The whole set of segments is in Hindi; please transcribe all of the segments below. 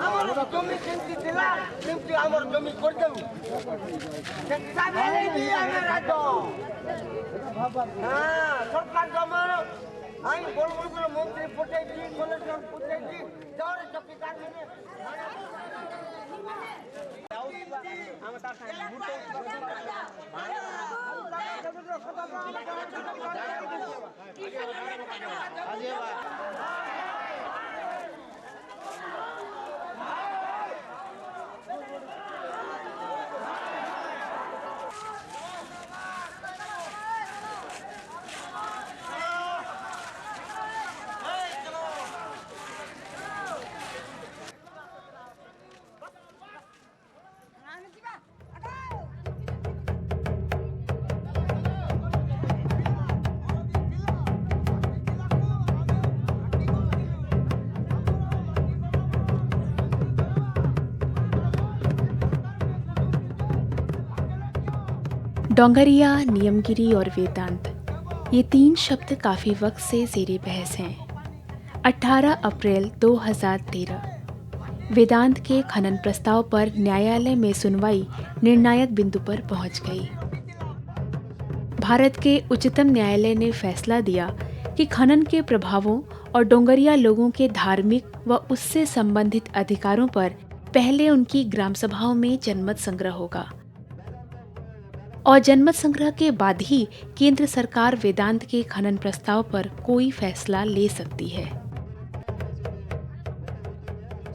আমার জমি কিনতে দিলা কিন্তু আমার জমি করে দেবো হ্যাঁ সরকার জমা আমি বলবো মন্ত্রী ফুটাইছি কলেক্টর ফুটাইছি যাওয়ার চকিদার डोंगरिया, नियमगिरी और वेदांत, ये तीन शब्द काफ़ी वक्त से ज़ेरे बहस हैं। 18 अप्रैल 2013 वेदांत के खनन प्रस्ताव पर न्यायालय में सुनवाई निर्णायक बिंदु पर पहुंच गई। भारत के उच्चतम न्यायालय ने फैसला दिया कि खनन के प्रभावों और डोंगरिया लोगों के धार्मिक व उससे संबंधित अधिकारों पर पहले उनकी ग्राम सभाओं में जनमत संग्रह होगा और जनमत संग्रह के बाद ही केंद्र सरकार वेदांत के खनन प्रस्ताव पर कोई फैसला ले सकती है।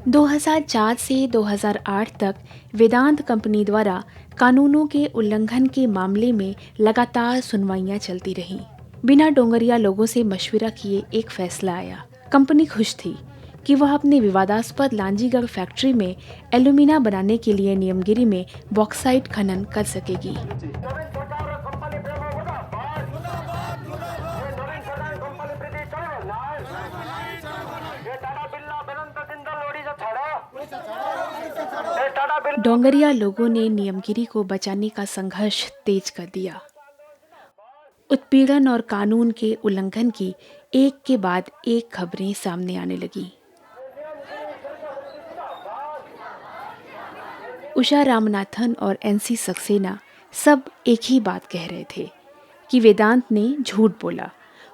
2004 से 2008 तक वेदांत कंपनी द्वारा कानूनों के उल्लंघन के मामले में लगातार सुनवाइयां चलती रहीं। बिना डोंगरिया लोगों से मशविरा किए एक फैसला आया। कंपनी खुश थी कि वह अपने विवादास्पद लांजीगढ़ फैक्ट्री में एल्यूमिना बनाने के लिए नियमगिरी में बॉक्साइट खनन कर सकेगी। डोंगरिया लोगों ने नियमगिरी को बचाने का संघर्ष तेज कर दिया। उत्पीड़न और कानून के उल्लंघन की एक के बाद एक खबरें सामने आने लगी। उषा रामनाथन और एनसी सक्सेना सब एक ही बात कह रहे थे कि वेदांत ने झूठ बोला।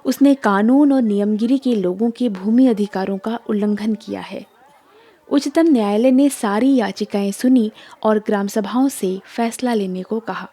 उसने कानून और नियमगिरी के लोगों के भूमि अधिकारों का उल्लंघन किया है। उच्चतम न्यायालय ने सारी याचिकाएं सुनी और ग्राम सभाओं से फैसला लेने को कहा।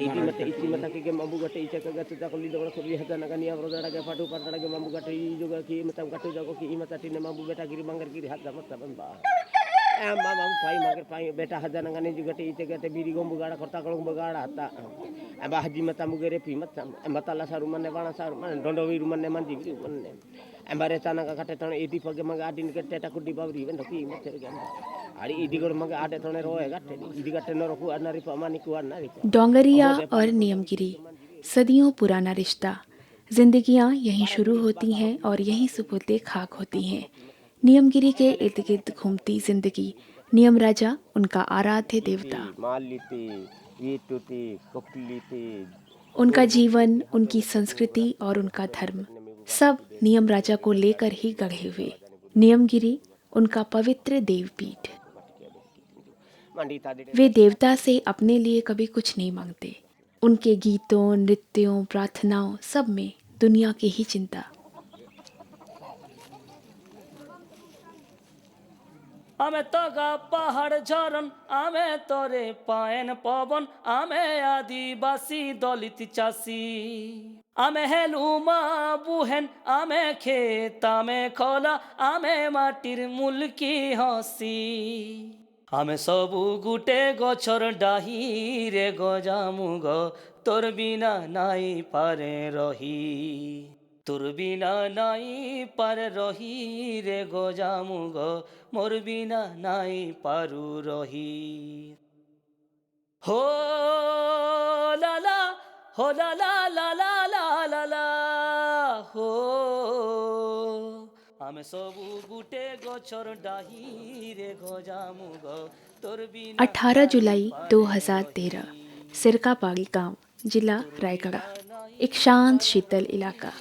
Idi mata iti mata ke mambu gate ica ke gate jako lido ko lihat na kan ya roda ke padu pada ke mambu gate juga ki mata gate jako ki mata tine mambu beta giri manggar giri hat dapat taban ba mambu pai magar pai beta hadan kan juga te ica gate biri gombu gada korta kolong bagada hatta aba haji mata mugere pi mata mata la saruman ne bana saruman dondo wiruman ne mandi wiruman ne ambare tana ka kate tane edi page maga adin ke teta kudi bawri ben doki mate gan Dongriya और नियमगिरी सदियों पुराना रिश्ता। जिंदगियां यहीं शुरू होती हैं और यहीं सुपुर्दे खाक होती हैं। नियमगिरी के इर्द गिर्द घूमती जिंदगी। नियम राजा उनका आराध्य देवता। उनका जीवन, उनकी संस्कृति और उनका धर्म सब नियम राजा को लेकर ही गढ़े हुए। नियमगिरी उनका पवित्र देवपीठ। मंडी था दे वे देवता से अपने लिए कभी कुछ नहीं मांगते। उनके गीतों, नृत्यों, प्रार्थनाओं सब में दुनिया की ही चिंता। आमे तगा पहाड़ झरन आमे तोरे पायन पवन आमे आदिवासी दलित चासी आमे हेलुमा बुहेन आमे खेत आमे खोला आमे माटिर मुल्की हसी आमे सबु गुटे गछर डाही रे गजामुग तोर बिना नाई पारे रही তোর বিনা নাই পারে রহি রে গজামুগ মোর বিনা নাই পারু রহি হো লালা হো লালা লালা লালা হো আমি সবু গুটে গছর ডাহি রে গজামুগ তোর বিনা 18 जुलाई 2013 सिरकापाली गांव, जिला रायगढ़। एक शांत शीतल इलाका,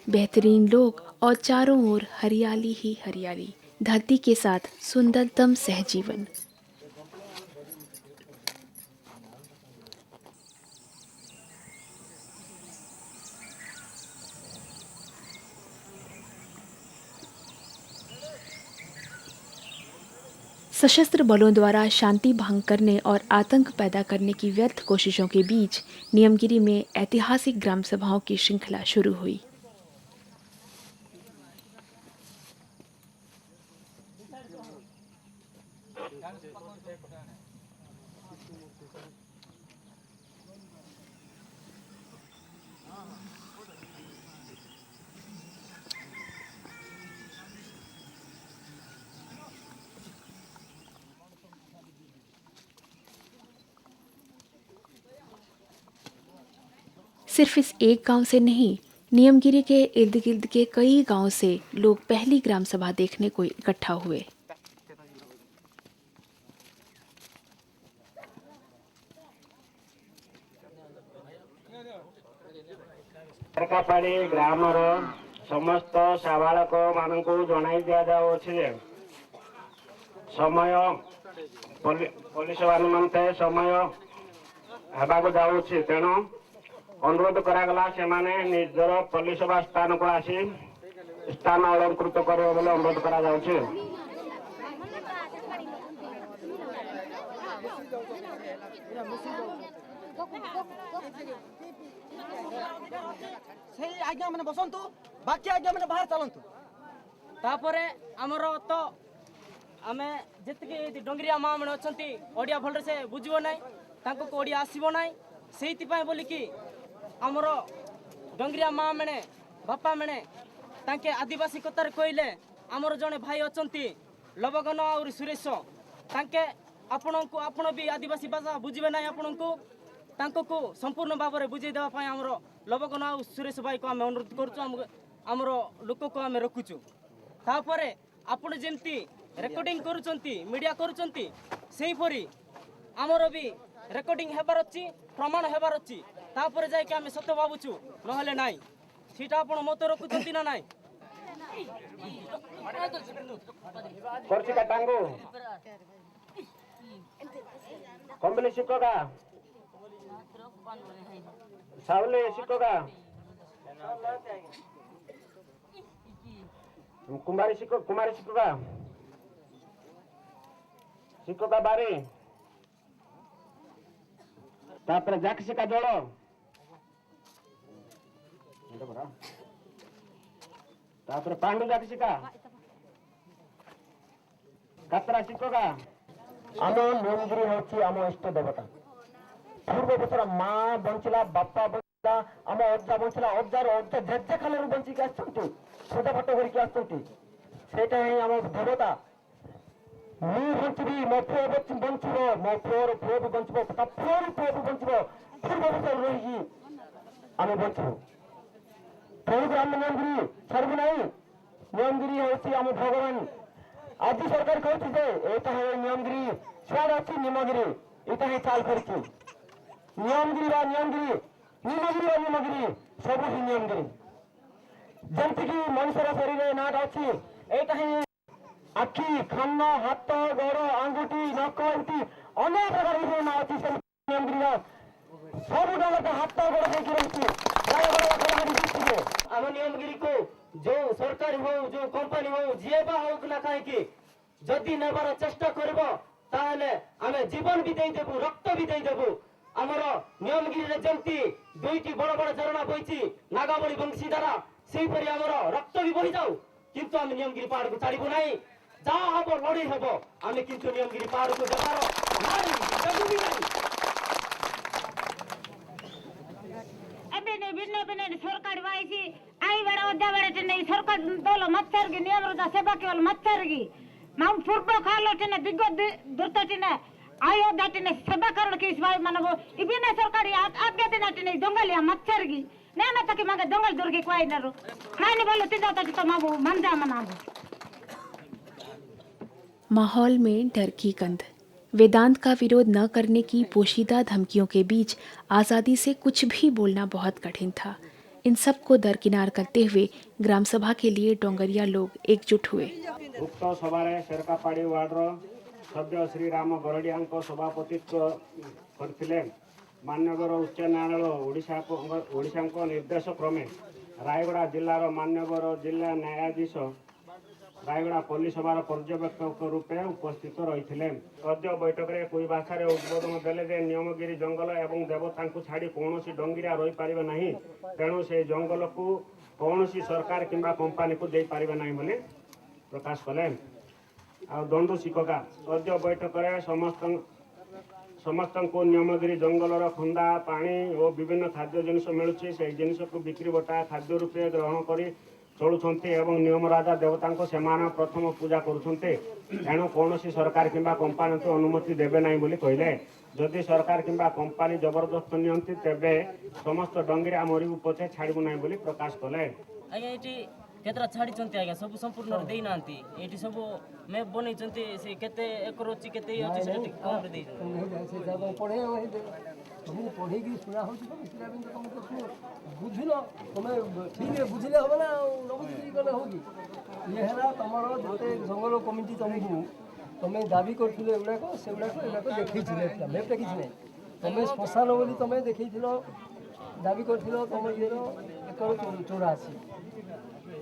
बेहतरीन लोग और चारों ओर हरियाली ही हरियाली, धरती के साथ सुंदरतम सहजीवन। सशस्त्र बलों द्वारा शांति भंग करने और आतंक पैदा करने की व्यर्थ कोशिशों के बीच नियमगिरी में ऐतिहासिक ग्राम सभाओं की श्रृंखला शुरू हुई। सिर्फ इस एक गांव से नहीं, नियमगिरी के इर्द गिर्द के कई गांव से लोग पहली ग्राम सभा देखने को इकट्ठा हुए। सरकापाड़ी ग्रामर समस्त साबालक मानक जनाई दि जाऊे समय पुलिस निमंते समय हेबाक जाऊँगी तेणु अनुरोध करागला से माने निजर पुलिस सभा स्थान को आसी स्थान अलंकृत करे बोले अनुरोध करा जाउछि। ସେଇ ଆଜ୍ଞା ମାନେ ବସନ୍ତୁ, ବାକି ଆଜ୍ଞା ମାନେ ବାହାର ଚାଲନ୍ତୁ। ତାପରେ ଆମର ତ ଆମେ ଯେତିକି ଡଙ୍ଗରିଆ ମା ମାନେ ଅଛନ୍ତି ଓଡ଼ିଆ ଭଲରେ ସେ ବୁଝିବ ନାହିଁ, ତାଙ୍କୁ ଓଡ଼ିଆ ଆସିବ ନାହିଁ, ସେଇଥିପାଇଁ ବୋଲିକି ଆମର ଡଙ୍ଗରିଆ ମା ମାନେ ବାପା ମାନେ ତାଙ୍କେ ଆଦିବାସୀ କଥାରେ କହିଲେ ଆମର ଜଣେ ଭାଇ ଅଛନ୍ତି ଲବଗନ ଆହୁରି ସୁରେଶ, ତାଙ୍କେ ଆପଣଙ୍କୁ ଆପଣ ବି ଆଦିବାସୀ ଭାଷା ବୁଝିବେ ନାହିଁ, ଆପଣଙ୍କୁ ତାଙ୍କୁ ସମ୍ପୂର୍ଣ୍ଣ ଭାବରେ ବୁଝେଇ ଦେବା ପାଇଁ ଆମର ଲବଗନ ଆଉ ସୁରେଶ ଭାଇକୁ ଆମେ ଅନୁରୋଧ କରୁଛୁ, ଆମର ଲୋକକୁ ଆମେ ରଖୁଛୁ। ତାପରେ ଆପଣ ଯେମିତି ରେକର୍ଡିଂ କରୁଛନ୍ତି, ମିଡ଼ିଆ କରୁଛନ୍ତି, ସେହିପରି ଆମର ବି ରେକର୍ଡିଂ ହେବାର ଅଛି, ପ୍ରମାଣ ହେବାର ଅଛି, ତାପରେ ଯାଇକି ଆମେ ସତ୍ୟ ଭାବୁଛୁ, ନହେଲେ ନାହିଁ। ସେଇଟା ଆପଣ ମତ ରଖୁଛନ୍ତି ନା ନାହିଁ? करची का टांगो कंबली शिकोगा सावले शिकोगा कुमारी शिकोगा शिकोगा बारी तापर जाकसी का जोड़ो तापर पांडु जाकसी का कातरा शिकोगा आम नियमगिरी हूँ आम इष्ट देवता। पूर्व बचर माँ बंचला बापा बंचला आम अजा बंचला अजार अजा जेजे खाल बंचिक आजा फाट करके आसटा ही आम देवता। मु बंचबी मो पुओ बंचब मो पुओर पुओ भी बंचब ता पुओर पुओ भी बंचब पूर्व बचर रही आम बंचबू तेणुक आम नियमगिरी छाड़बू ना। नियमगिरी हूँ आम भगवान। आज सरकार कहती है नियमगिरी छुआड़ अच्छी निमगिरी इतना ही चाल कर नियमगिरी नियमगिरी निमगिरी निमगिरी सब ही नियमगिरी जमती कि मनुष्यर शरीर नाट अच्छी यहाँ ही ଆଖି, କାନ, ହାତ, ଗୋଡ଼, ଆଙ୍ଗୁଠି, ନଖ ଏମିତି ଅନେକ ପ୍ରକାର ବିଭିନ୍ନ ଅଛି ସେ ନିୟମଗିରିର। ସବୁ ଡଙ୍ଗା ହାତ ଗୋଡ଼ ଦେଇକି ରହିଛି। ଆମ ନିୟମଗିରିକୁ ଯୋଉ ସରକାରୀ ହଉ ଯୋଉ କମ୍ପାନୀ ହଉ ଯିଏ ବା ହଉ ନା କାହିଁକି ଯଦି ନେବାର ଚେଷ୍ଟା କରିବ ତାହେଲେ ଆମେ ଜୀବନ ବି ଦେଇଦେବୁ, ରକ୍ତ ବି ଦେଇଦେବୁ। ଆମର ନିୟମଗିରିରେ ଯେମିତି ଦୁଇଟି ବଡ଼ ବଡ଼ ଝରଣା ବହିଛି ନାଗାବଳି ବଂଶୀ ଦ୍ୱାରା, ସେହିପରି ଆମର ରକ୍ତ ବି ବହିଯାଉ, କିନ୍ତୁ ଆମେ ନିୟମଗିରି ପାହାଡ଼କୁ ଛାଡ଼ିବୁ ନାହିଁ। ଯାହା ହବ ଲଢ଼େଇ ହବ, ଆମେ କିନ୍ତୁ ନିୟମଗିରି ପାହାଡ଼କୁ ଦେବାର ନାହିଁ, ଦେବୁ ବି ନାହିଁ। सरकार आई बड़ा अद्धा बड़े नहीं सरकार दल मच्छर की नियम रोजा सेवा केवल मच्छर की माउ पूर्व खालो टिने दिग्ग दुर्त टिने आई अद्धा टिने सेवा करण की भाई मानव इबिने सरकारी आगे दिन टिने जंगलिया मच्छर की ने ना तक मागे जंगल दूर की कोई नरो खाने वाले तिजा तक तो माबू मंजा मनाबू। माहौल में डर की गंध। वेदांत का विरोध न करने की पोशीदा धमकियों के बीच आज़ादी से कुछ भी बोलना बहुत कठिन था। इन सब को दरकिनार करते हुए ग्राम सभा के लिए डोंगरिया लोग एकजुट हुए। उक्त सभारे शेरकापाड़ी वार्डर सभ्य श्रीराम गरडिया सभापतित्व करथिले। मान्यवर उच्च न्यायालय ओडिशा निर्देश क्रमे रायगड़ा जिलार मान्यवर जिला न्यायाधीश रायगड़ा पुलिस सभार पर्यवेक्षक रूपे उपस्थित रही। अद्य बैठक में कोई भाषा उद्बोधन देले जे नियमगिरी जंगल एवं देवता छाड़ी कौन डंगिरिया रही पारे ना, तेणु से जंगल को कौन सरकार किंबा कंपानी को दे पारे ना बोली प्रकाश कले। दंडु शिक्षका अद्य बैठक में समस्त को नियमगिरी जंगलर खंदा पानी और विभिन्न खाद्य जिनिस मिलूँ से जिनिस को बिक्री बटा खाद्य रूपे ग्रहण कर चलुंट एवं नियम राजा देवता को सेमान प्रथम पूजा करुंटे। एणु कौन सरकार किंबा कंपानी को अनुमति देवे ना बोली कहले। जदि सरकार किंबा कंपानी जबरदस्त नियंती तेबे समस्त डंगिरा मरबू पछे छाड़बू ना बोली प्रकाश कले। आज्ञा ये केतरा छाड़ी आज्ञा सब संपूर्ण दे ना ये सब मैप बन से केते एकर अच्छी केते अच्छी से कम रे दे तुमको पढ़े शुणा हो बुझल तुम ठीक है बुझले हम ना न बुझी गले होगी ये है तुम जिते जंगल कमिटी तुमको तुम दाबी करुक से गुड़ाक देखी मैप किसी ना तुम श्मशान बोली तुम देखी दाबी कर तुम ये एकर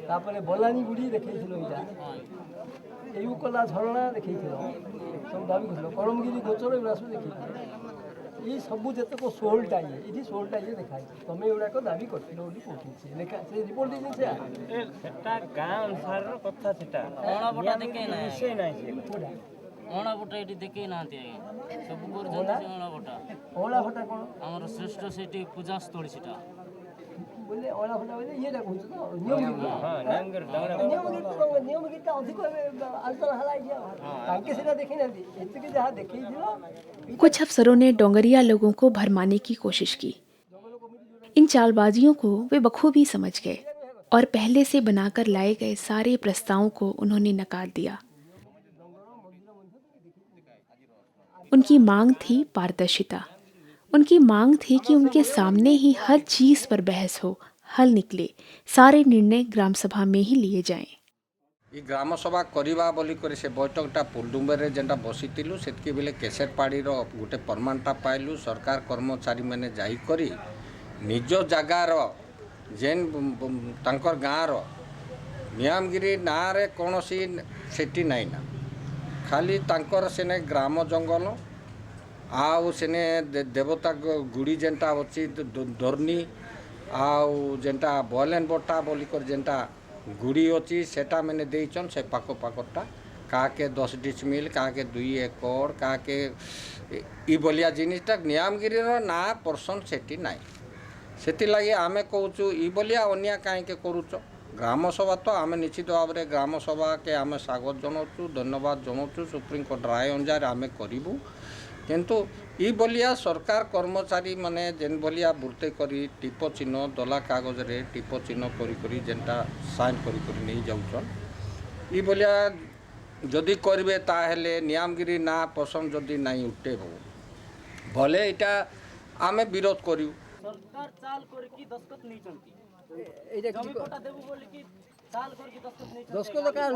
84 बलानी गुड़ी देखी कला झरणा देखी सब दाबी कर करमगिरी गोचर एगुड़ा सब देखी ये सब जितक 16टा ये 16टा ये देखा तुम एगुड़ाक दाबी कर रिपोर्ट सेटा गाँ अनुसार कथा सेटा अणाबटा देखे ना अणाबटा ये देखे ना सब अणाबटा अणाबटा कौन आमर श्रेष्ठ से पूजा स्थल सेटा बोले अणाबटा बोले ये देखो तो नियम गीत अधिक आजकल हलाई दिया ताके सेटा देखि ना एतके जहा देखि दिलो। कुछ अफसरों ने डोंगरिया लोगों को भरमाने की कोशिश की। इन चालबाजियों को वे बखूबी समझ गए और पहले से बनाकर लाए गए सारे प्रस्तावों को उन्होंने नकार दिया। उनकी मांग थी पारदर्शिता। उनकी मांग थी कि उनके सामने ही हर चीज पर बहस हो, हल निकले, सारे निर्णय ग्राम सभा में ही लिए जाएं। ग्राम सभा करवा बोली से बैठकटा पुलडुम्बे जेनटा बसीलु से बेले केसेरपाड़ी गोटे प्रमाणटा पाइलु। सरकार कर्मचारी मैंने जाइकरी निज जगार जेन तांकर गाँव नियमगिरी ना रे कौन सेठी नाई ना खाली तांकर सेने ग्राम जंगल आउ सेने देवता गुड़ी जेनटा अच्छी धरनी आउ जेनटा बॉयलेन बटा बोलिकर जेनटा गुड़ी अच्छी सेटा मैंने देचन से पाख पाखटा काके 10 डिसमिल काके 2 एकड़ काके ई बलिया जिनिसटा नियमगिरी ना पर्सन सेठी नाई सेति लगी आमे कहूँ ई बलिया अन्या कहीं करुच ग्राम सभा तो आम निश्चित भाव में ग्राम सभा के आम स्वागत जनाऊँ धन्यवाद जनाऊँ सुप्रीमकोर्ट राय अनुसार आम करूँ किंतु ई बलिया सरकार कर्मचारी माने जेन बलिया बुर्ते करी टिप चिन्ह दला कागज रे टिप चिन्ह करी जेनटा साइन करी नहीं जाऊन ई बलिया जदि करेंगे ताहले नियमगिरी ना पसंद जदि नहीं उठे भले इटा आमे विरोध करू। सरकार चाल करके दस्तखत नहीं चलती जमी कोटा देबो बोली कि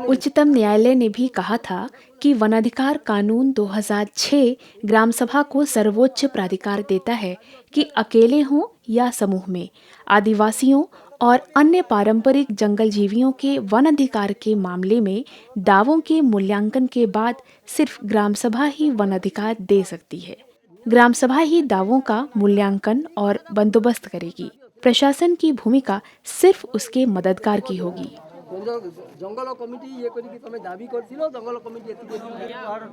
उच्चतम न्यायालय ने भी कहा था कि वनाधिकार कानून 2006 ग्राम सभा को सर्वोच्च प्राधिकार देता है कि अकेले हों या समूह में आदिवासियों और अन्य पारंपरिक जंगल जीवियों के वन अधिकार के मामले में दावों के मूल्यांकन के बाद सिर्फ ग्राम सभा ही वन अधिकार दे सकती है। ग्राम सभा ही दावों का मूल्यांकन और बंदोबस्त करेगी। प्रशासन की भूमिका सिर्फ उसके मददगार की होगी। जंगल कमिटी ये करी तमे दाबी करथिलो जंगल कमिटी एति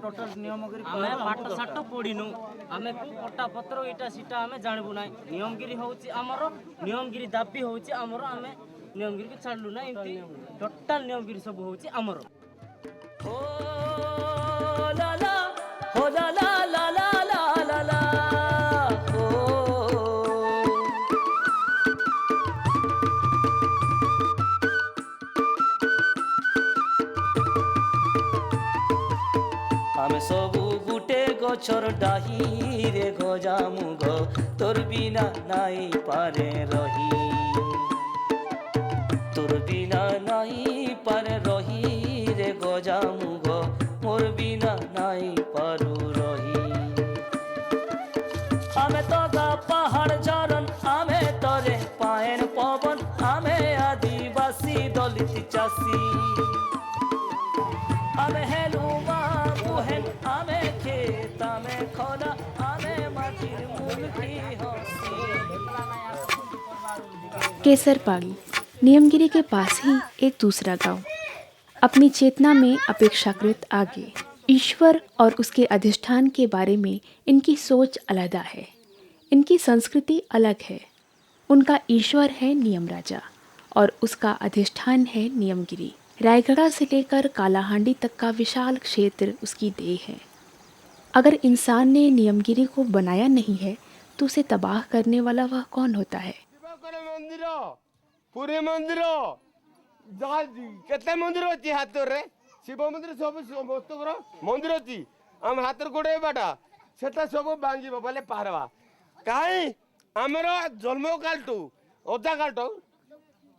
टोटल नियमगिरी हमें पाठ साठ पढ़िनु हमें पट्टा पत्र इटा सीटा हमें जानबु ना नियमगिरी होउची हमरो नियमगिरी दाबी होउची हमरो हमें नियमगिरी के छाडलु ना एमती टोटल नियमगिरी सब होउची हमरो ओ ला ला हो ला ला ला ला ला ला ला आमे सबु गुटे गछर डाही रे गजा मुग तोर बिना नाई पारे रही तोर बिना नाई पारे रही रे गजा मुग मोर बिना नाई पारु रही आमे तोगा पहाड़ झरन आमे तोरे पायन पवन आमे आदिवासी दलित चासी आमे हेलुमा बुहेन आमे खेत आमे खोला आमे माटिर मुलकी हसी। केसरपाड़ी नियमगिरी के पास ही एक दूसरा गांव, अपनी चेतना में अपेक्षाकृत आगे। ईश्वर और उसके अधिष्ठान के बारे में इनकी सोच अलग है, इनकी संस्कृति अलग है। उनका ईश्वर है नियम राजा और उसका अधिष्ठान है नियमगिरी। रायगढ़ से लेकर कालाहांडी तक का विशाल क्षेत्र उसकी देह है। अगर इंसान ने नियमगिरी को बनाया नहीं है तो उसे तबाह करने वाला वह कौन होता है? पूरे मंदिर केते मंदिर अछि हाथ रे शिव मंदिर सब समस्त मंदिर अछि हम हाथ गोड़े बाटा सेटा सब बांगिबो बोले पारवा काई हमरा जन्म कालटू ओदा कालटू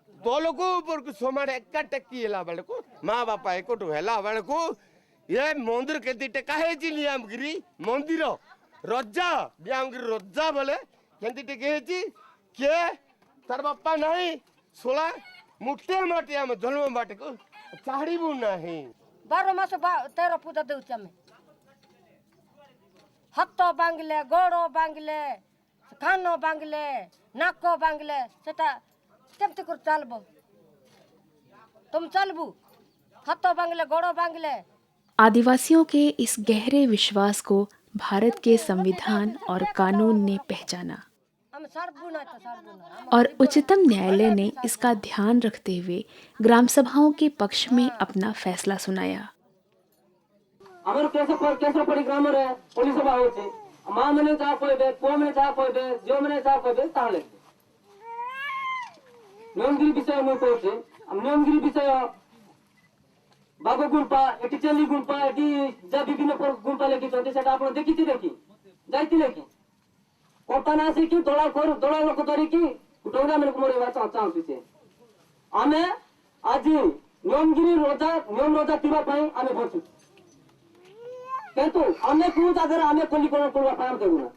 तोलको ऊपर को समाड एका टेकी हेला बेले को माँ बापा एकोटू हेला बेले को ये मंदिर केति टेका हेची नियमगिरी मंदिर रजा नियमगिरी रजा बोले केति टेके हेची के तार बापा नहीं सोला मुठे माटी हम जन्म बाटे को चाड़ीबू नहीं 12 मास 13 पूजा देउछ हम हाथ बांगले गोड़ो बांगले कानो बांगले नाको बांगले सेटा केमते कर चलबो तुम चलबू हाथ बांगले गोड़ो बांगले। आदिवासियों के इस गहरे विश्वास को भारत के संविधान और कानून ने पहचाना और उच्चतम न्यायालय ने इसका ध्यान रखते हुए ग्राम सभाओं के पक्ष में अपना फैसला सुनाया। हमर केसरपाड़ी ग्राम रे पुलिस सभा होची मां मने जा कहबे पो मने जा कहबे जो मने जा कहबे ताले नियमगिरी विषय में कहছে नियमगिरी विषय बागो गुंपा एटी चेली गुंपा एटी जा विभिन्न गुंपा लेके चलते सेटा आपण देखिति देखि जाइतिले कि कोटाना से कि दोला लोक धरी कि डोंगा मन को मोरे चाहती से आमे आज नियमगिरी नियम रोजा तिबा पई आमे बचु किंतु आमे को जागर आमे कोलीकरण करबा पार देबु ना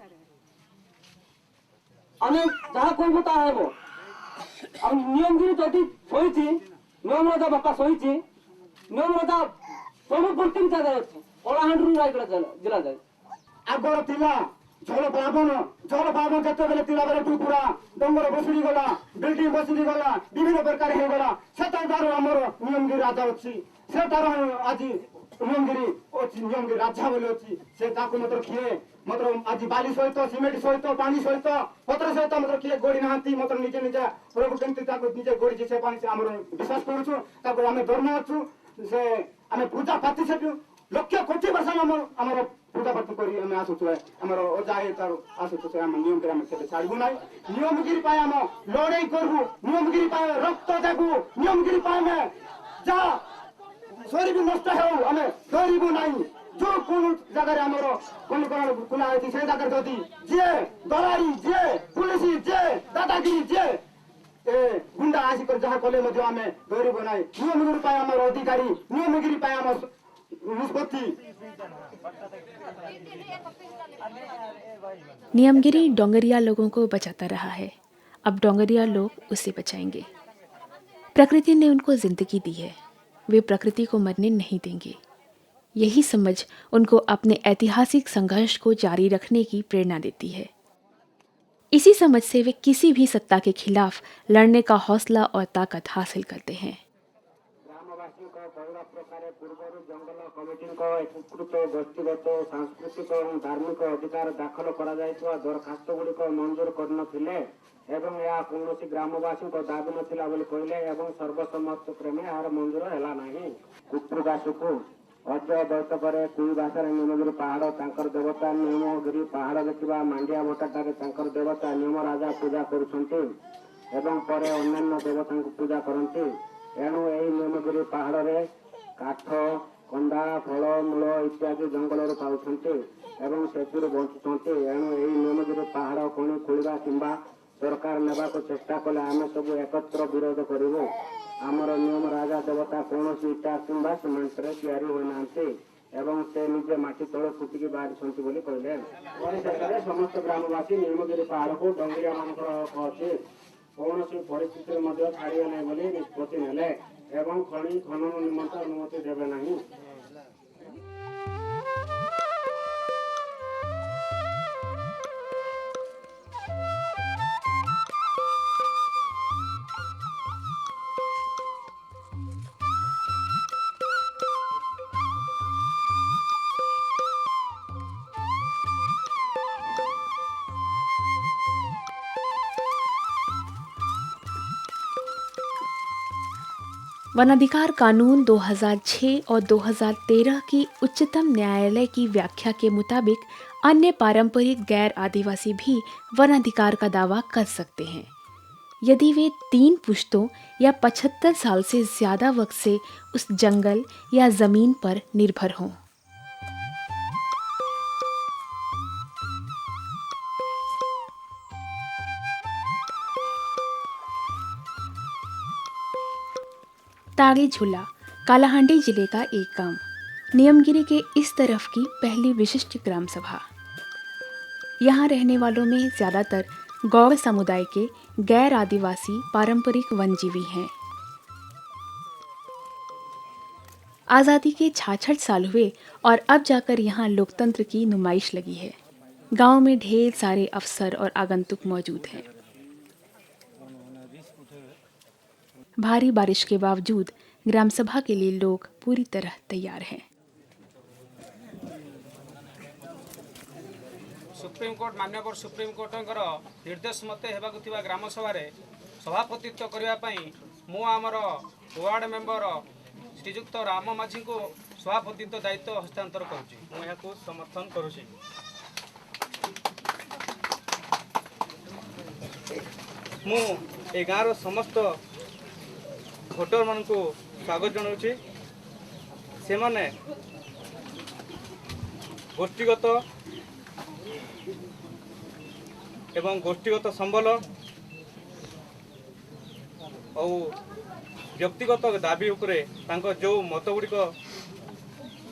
आमे जहा कहबो ता हेबो अब नियमगिरी जदि होईची नियम रोजा बापा होईची नियम रोजा सब प्रत्येक जगह अछि कलाहांडरू रायगढ़ जिला जाय आगर तिला झोल पावन केते बेले तिला बेले पुरा डंगर बसुरी गला बिल्डिंग बसुरी गला विभिन्न प्रकार हे गला सेतादार हमर नियमगिरी राजा अछि सेतार आज नियमगिरी राजा बोले अछि से ताको मतलब किए मतलब आज बाली सहित सिमेंट सहित पानी सहित पत्र सहित मतलब किए गोड़ी नांती मतलब निजे निजे प्रभु केंति ताको निजे गोड़ी से पानी से हमर विश्वास करूछु ताको हमें धर्म अछु से हमें पूजा पाती से लक्ष कोटी वर्ष हमर पूजा पाठ करी हमें आसु छे हमर ओजाए तार आसु छे हम नियम के हम केते छाड़बू नै नियमगिरी पाए हम लड़ाई करबू नियमगिरी पाए रक्त देबू नियमगिरी पाए में जा शरीर नष्ट हो हमें डरबू नै जो कोन जगह हमर कोन खुला है से जगह जदी जे दलारी जे पुलिस जे दादागिरी जे ए गुंडा आसिक जहाँ कले मध्य आमे डरिबो नाही नियमगिरी पाए आमर अधिकारी नियमगिरी पाए आमर निष्पत्ति नियमगिरी डोंगरिया लोगों को बचाता रहा है, अब डोंगरिया लोग उसे बचाएंगे। प्रकृति ने उनको जिंदगी दी है, वे प्रकृति को मरने नहीं देंगे। यही समझ उनको अपने ऐतिहासिक संघर्ष को जारी रखने की प्रेरणा देती है। इसी समझ से वे किसी भी सत्ता के खिलाफ लड़ने का हौसला और ताकत हासिल करते हैं। कमिटी एकीकृत व्यक्तिगत सांस्कृतिक और धार्मिक अधिकार दाखल करा जायतिबा दरखास्त गुड़िक मंजूर करनथिले एवं या कौनसी ग्रामवासी दाबी नथिला बोली कहले एवं सर्वसम्मत क्रमे यार मंजूर हैला नाही। कुत्रुदासुकु अद्य बैठकरे कुई भाषार नियमगिरी पहाड़ तांकर देवता नियमगिरी पहाड़ देखिबा मांडिया भट्टाटारे तांकर देवता नियम राजा पूजा करुछंती एवं परे अन्यान्य देवता पूजा करंती। एणु एही नियमगिरी पहाड़ रे काठ कंदा फल मूल इत्यादि जंगल पाउछंती एवं सेतुर बंचुछंती। एणु एही नियमगिरी पहाड़ खଣି खोलिबा किंबा सरकार नेबाको चेष्टा कले आमे सब एकत्र विरोध करिबो। आमर नियम राजा देवता कौनसी इटा किंबा सीमेंट रे तैयारी होई नांती एवं से निजे माटी तळे फुटिकी बारिछंती बोली कहले। ओडिशा समस्त ग्रामवासी नियमगिरी पहाड़ को डंगरिया मानकर कहते कौनसी परिस्थिति मध्य छाड़िबे नै बोली निष्पत्ति नेले एवं खଣି खनन निमंत्रण अनुमति देवे नहीं। वनाधिकार कानून 2006 और 2013 की उच्चतम न्यायालय की व्याख्या के मुताबिक अन्य पारंपरिक गैर आदिवासी भी वनाधिकार का दावा कर सकते हैं यदि वे 3 पुश्तों या 75 साल से ज्यादा वक्त से उस जंगल या जमीन पर निर्भर हों। ताड़ी झूला कालाहांडी जिले का एक गांव, नियमगिरी के इस तरफ की पहली विशिष्ट ग्राम सभा। यहाँ रहने वालों में ज्यादातर गौड़ समुदाय के गैर आदिवासी पारंपरिक वनजीवी हैं। आज़ादी के 66 साल हुए और अब जाकर यहाँ लोकतंत्र की नुमाइश लगी है। गांव में ढेर सारे अफसर और आगंतुक मौजूद हैं। भारी बारिश के बावजूद ग्राम सभा के लिए लोग पूरी तरह तैयार हैं। सुप्रीम कोर्ट माननीय सुप्रीम कोर्टଙ୍କର निर्देश मते हेबाकु थिबा ग्राम सभा रे सभापतित्व करिया पई मु आमर वार्ड मेंबर श्रीजुक्त राम माझी को सभापतित्व दायित्व हस्तांतर करूची। मु याकू समर्थन करूची। मु ए गाँव समस्त भोटर मान को स्वागत जनाऊँगी। से माने गोष्ठीगत एवं गोष्ठीगत संबल और व्यक्तिगत दाबी उपरे तांको जो मत गुड़िक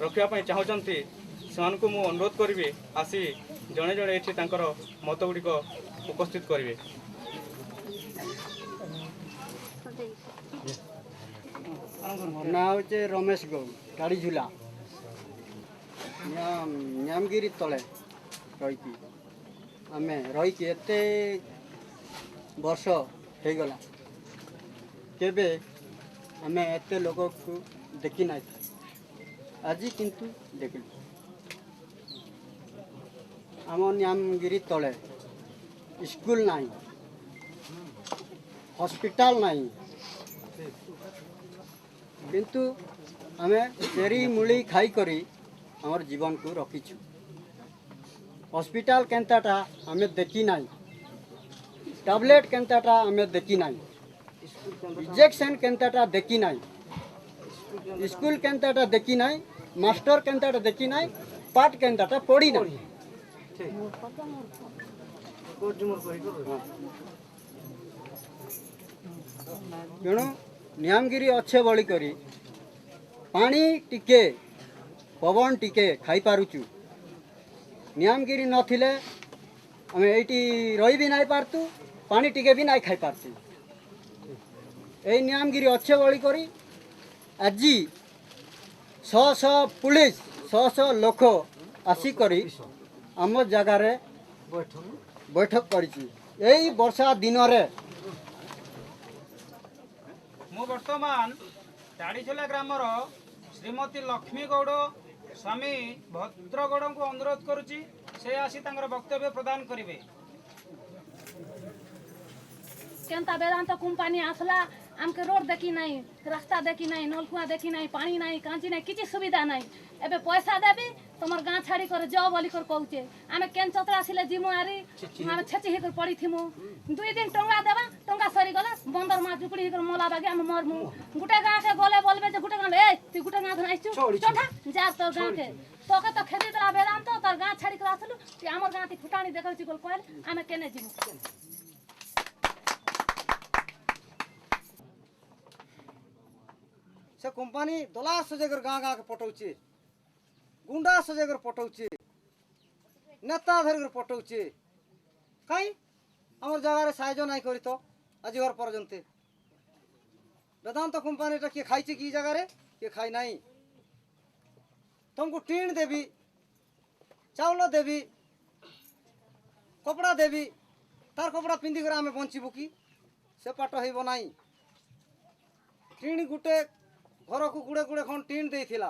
रखापी चाहूँगी से अनुरोध करी आसी जड़े जड़े ये मत गुड़िक उपस्थित करेंगे। ना हे रमेश गौड़ गाड़ी झूला न्यामगिरी तले रही आम रही एत वर्ष हो गला केबे आम एत लोक को देखी ना आज किंतु देख आम न्यामगिरी तले स्कूल नहीं हॉस्पिटल नहीं किंतु आमे चेरी मूली खाई करी हमर जीवन को रखीछु। हॉस्पिटल केंताटा आमे देखी नाई, टैबलेट केंताटा आमे देखी नाई, इंजेक्शन केंताटा देखी नाई, स्कूल केंताटा देखी नाई, मास्टर केंताटा देखी नाई, पाठ केंताटा पढ़ी नाई। ତେଣୁ ନିୟମଗିରି ଅଛେ ବଳି କରି ପାଣି ଟିକେ ପବନ ଟିକେ ଖାଇପାରୁଛୁ। ନିୟମଗିରି ନଥିଲେ ଆମେ ଏଇଠି ରହି ବି ନାଇଁ ପାରତୁ, ପାଣି ଟିକେ ବି ନାଇଁ ଖାଇ ପାରତୁ। এই নিয়মগিরি অছে বলি করে আজি 100 পুলিশ 100 লোক আসিকরি আম জায়গায় বৈঠক করেছি। এই বর্ষা দিনরে ମୁଁ ବର୍ତ୍ତମାନ ତାଡ଼ିଛୋଲା ଗ୍ରାମର ଶ୍ରୀମତୀ ଲକ୍ଷ୍ମୀ ଗୌଡ଼ ସ୍ୱାମୀ ଭଦ୍ର ଗୌଡ଼ଙ୍କୁ ଅନୁରୋଧ କରୁଛି ସେ ଆସି ତାଙ୍କର ବକ୍ତବ୍ୟ ପ୍ରଦାନ କରିବେ। केनता वेदांत कंपनी आसला आमके रोड देखी नहीं, रास्ता देखी नहीं, नलकुआ देखी नहीं, पानी नहीं, कांची नहीं, किसी सुविधा नहीं। एबे पैसा देबी तुमर गाँ छाड़ी कर जाओ बोली कर कहूचे। आमे केन चतरा सिले जिमु आरी आमे छेची हे कर पड़ी थिमु। 2 दिन टंगा देबा, टंगा सरी गला बंदर मा जुकड़ी हे कर मोला बागे आमे मरमु। गुटे गाँ के गले बोलबे जे गुटे गाँ ए तू गुटे गाँ धन आइछु छोटा जा तो गाँ के तोके तो खेती तरा वेदांत तोर गाँ छाड़ी कर आसलु ती हमर गाँ ती फुटानी देखौची गोल कहल आमे केने जिमु। से कंपनी दला सजेगर गाँ गाँ के पटौचे, गुंडा सजेगर पटौचे, नेता धरिकर पटौचे। कहीं आमर जगार साहय नाई करी तो आज घर पर्यंत वेदांत कंपनीटा किए खाई कि जगार किए खाई नाई। तुमको टीन देवी, चाउल देवी, कपड़ा देवी, तार कपड़ा पिंधिकर आम बंचबू कि से पाठ हो नाई। टीन गुटे घर को गुड़े गुड़े खन टीन देला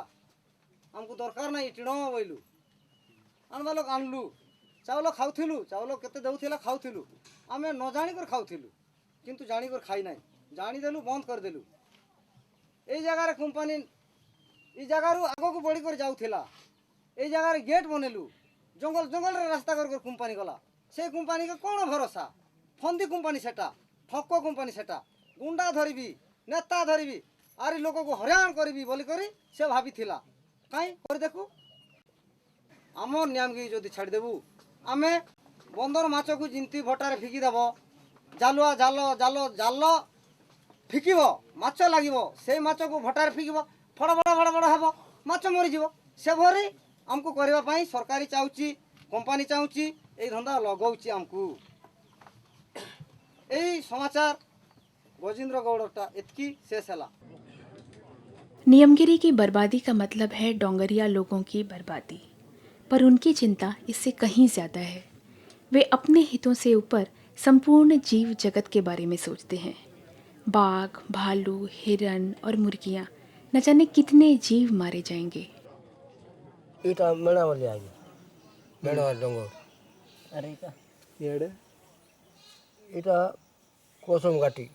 आमको दरकार नहीं टीण बोलू आनवा लोग आनलु चाउल खाऊलु चाउल केते देउथिला खाऊलु आम न जाणिकर खाऊलु किंतु जाणिकर खाई ना जाणीदेलु बंद करदेलु। ये जगार कंपनी ये जगार आग को बढ़ी कर जाऊला ये जगार गेट बनेलु जंगल जंगल रे रास्ता कर कंपनी गला से कंपनी के कौन भरोसा फंदी कंपनी सेटा ठक्को कंपनी सेटा गुंडा धरबी नेता धरबी आरी लोक को हरान करी बोली करी से भाभी थिला कहीं कर देखू आम नियमगिरी जदि छाड़देबू आमे बंदर माछ को जिंती भटार फिकी देव जालुआ जाल जाल जाल फिकिब माछ लगे से माछ को भटार फिकिब फड़ बड़ फड़ बड़ हे माछ मरीज से भरी आमको करने सरकारी चाहूँगी कंपनी चाहूँगी ये धंदा लगाऊँगी आमको। यही समाचार गजेंद्र गौड़टा इतकी शेष है। नियमगिरी की बर्बादी का मतलब है डोंगरिया लोगों की बर्बादी, पर उनकी चिंता इससे कहीं ज़्यादा है। वे अपने हितों से ऊपर संपूर्ण जीव जगत के बारे में सोचते हैं। बाघ, भालू, हिरन और मुर्गियाँ, न जाने कितने जीव मारे जाएंगे। इटा मेणा वाले आगे मेणा वाले डोंगर अरे का येड़े इटा कोसम घाटी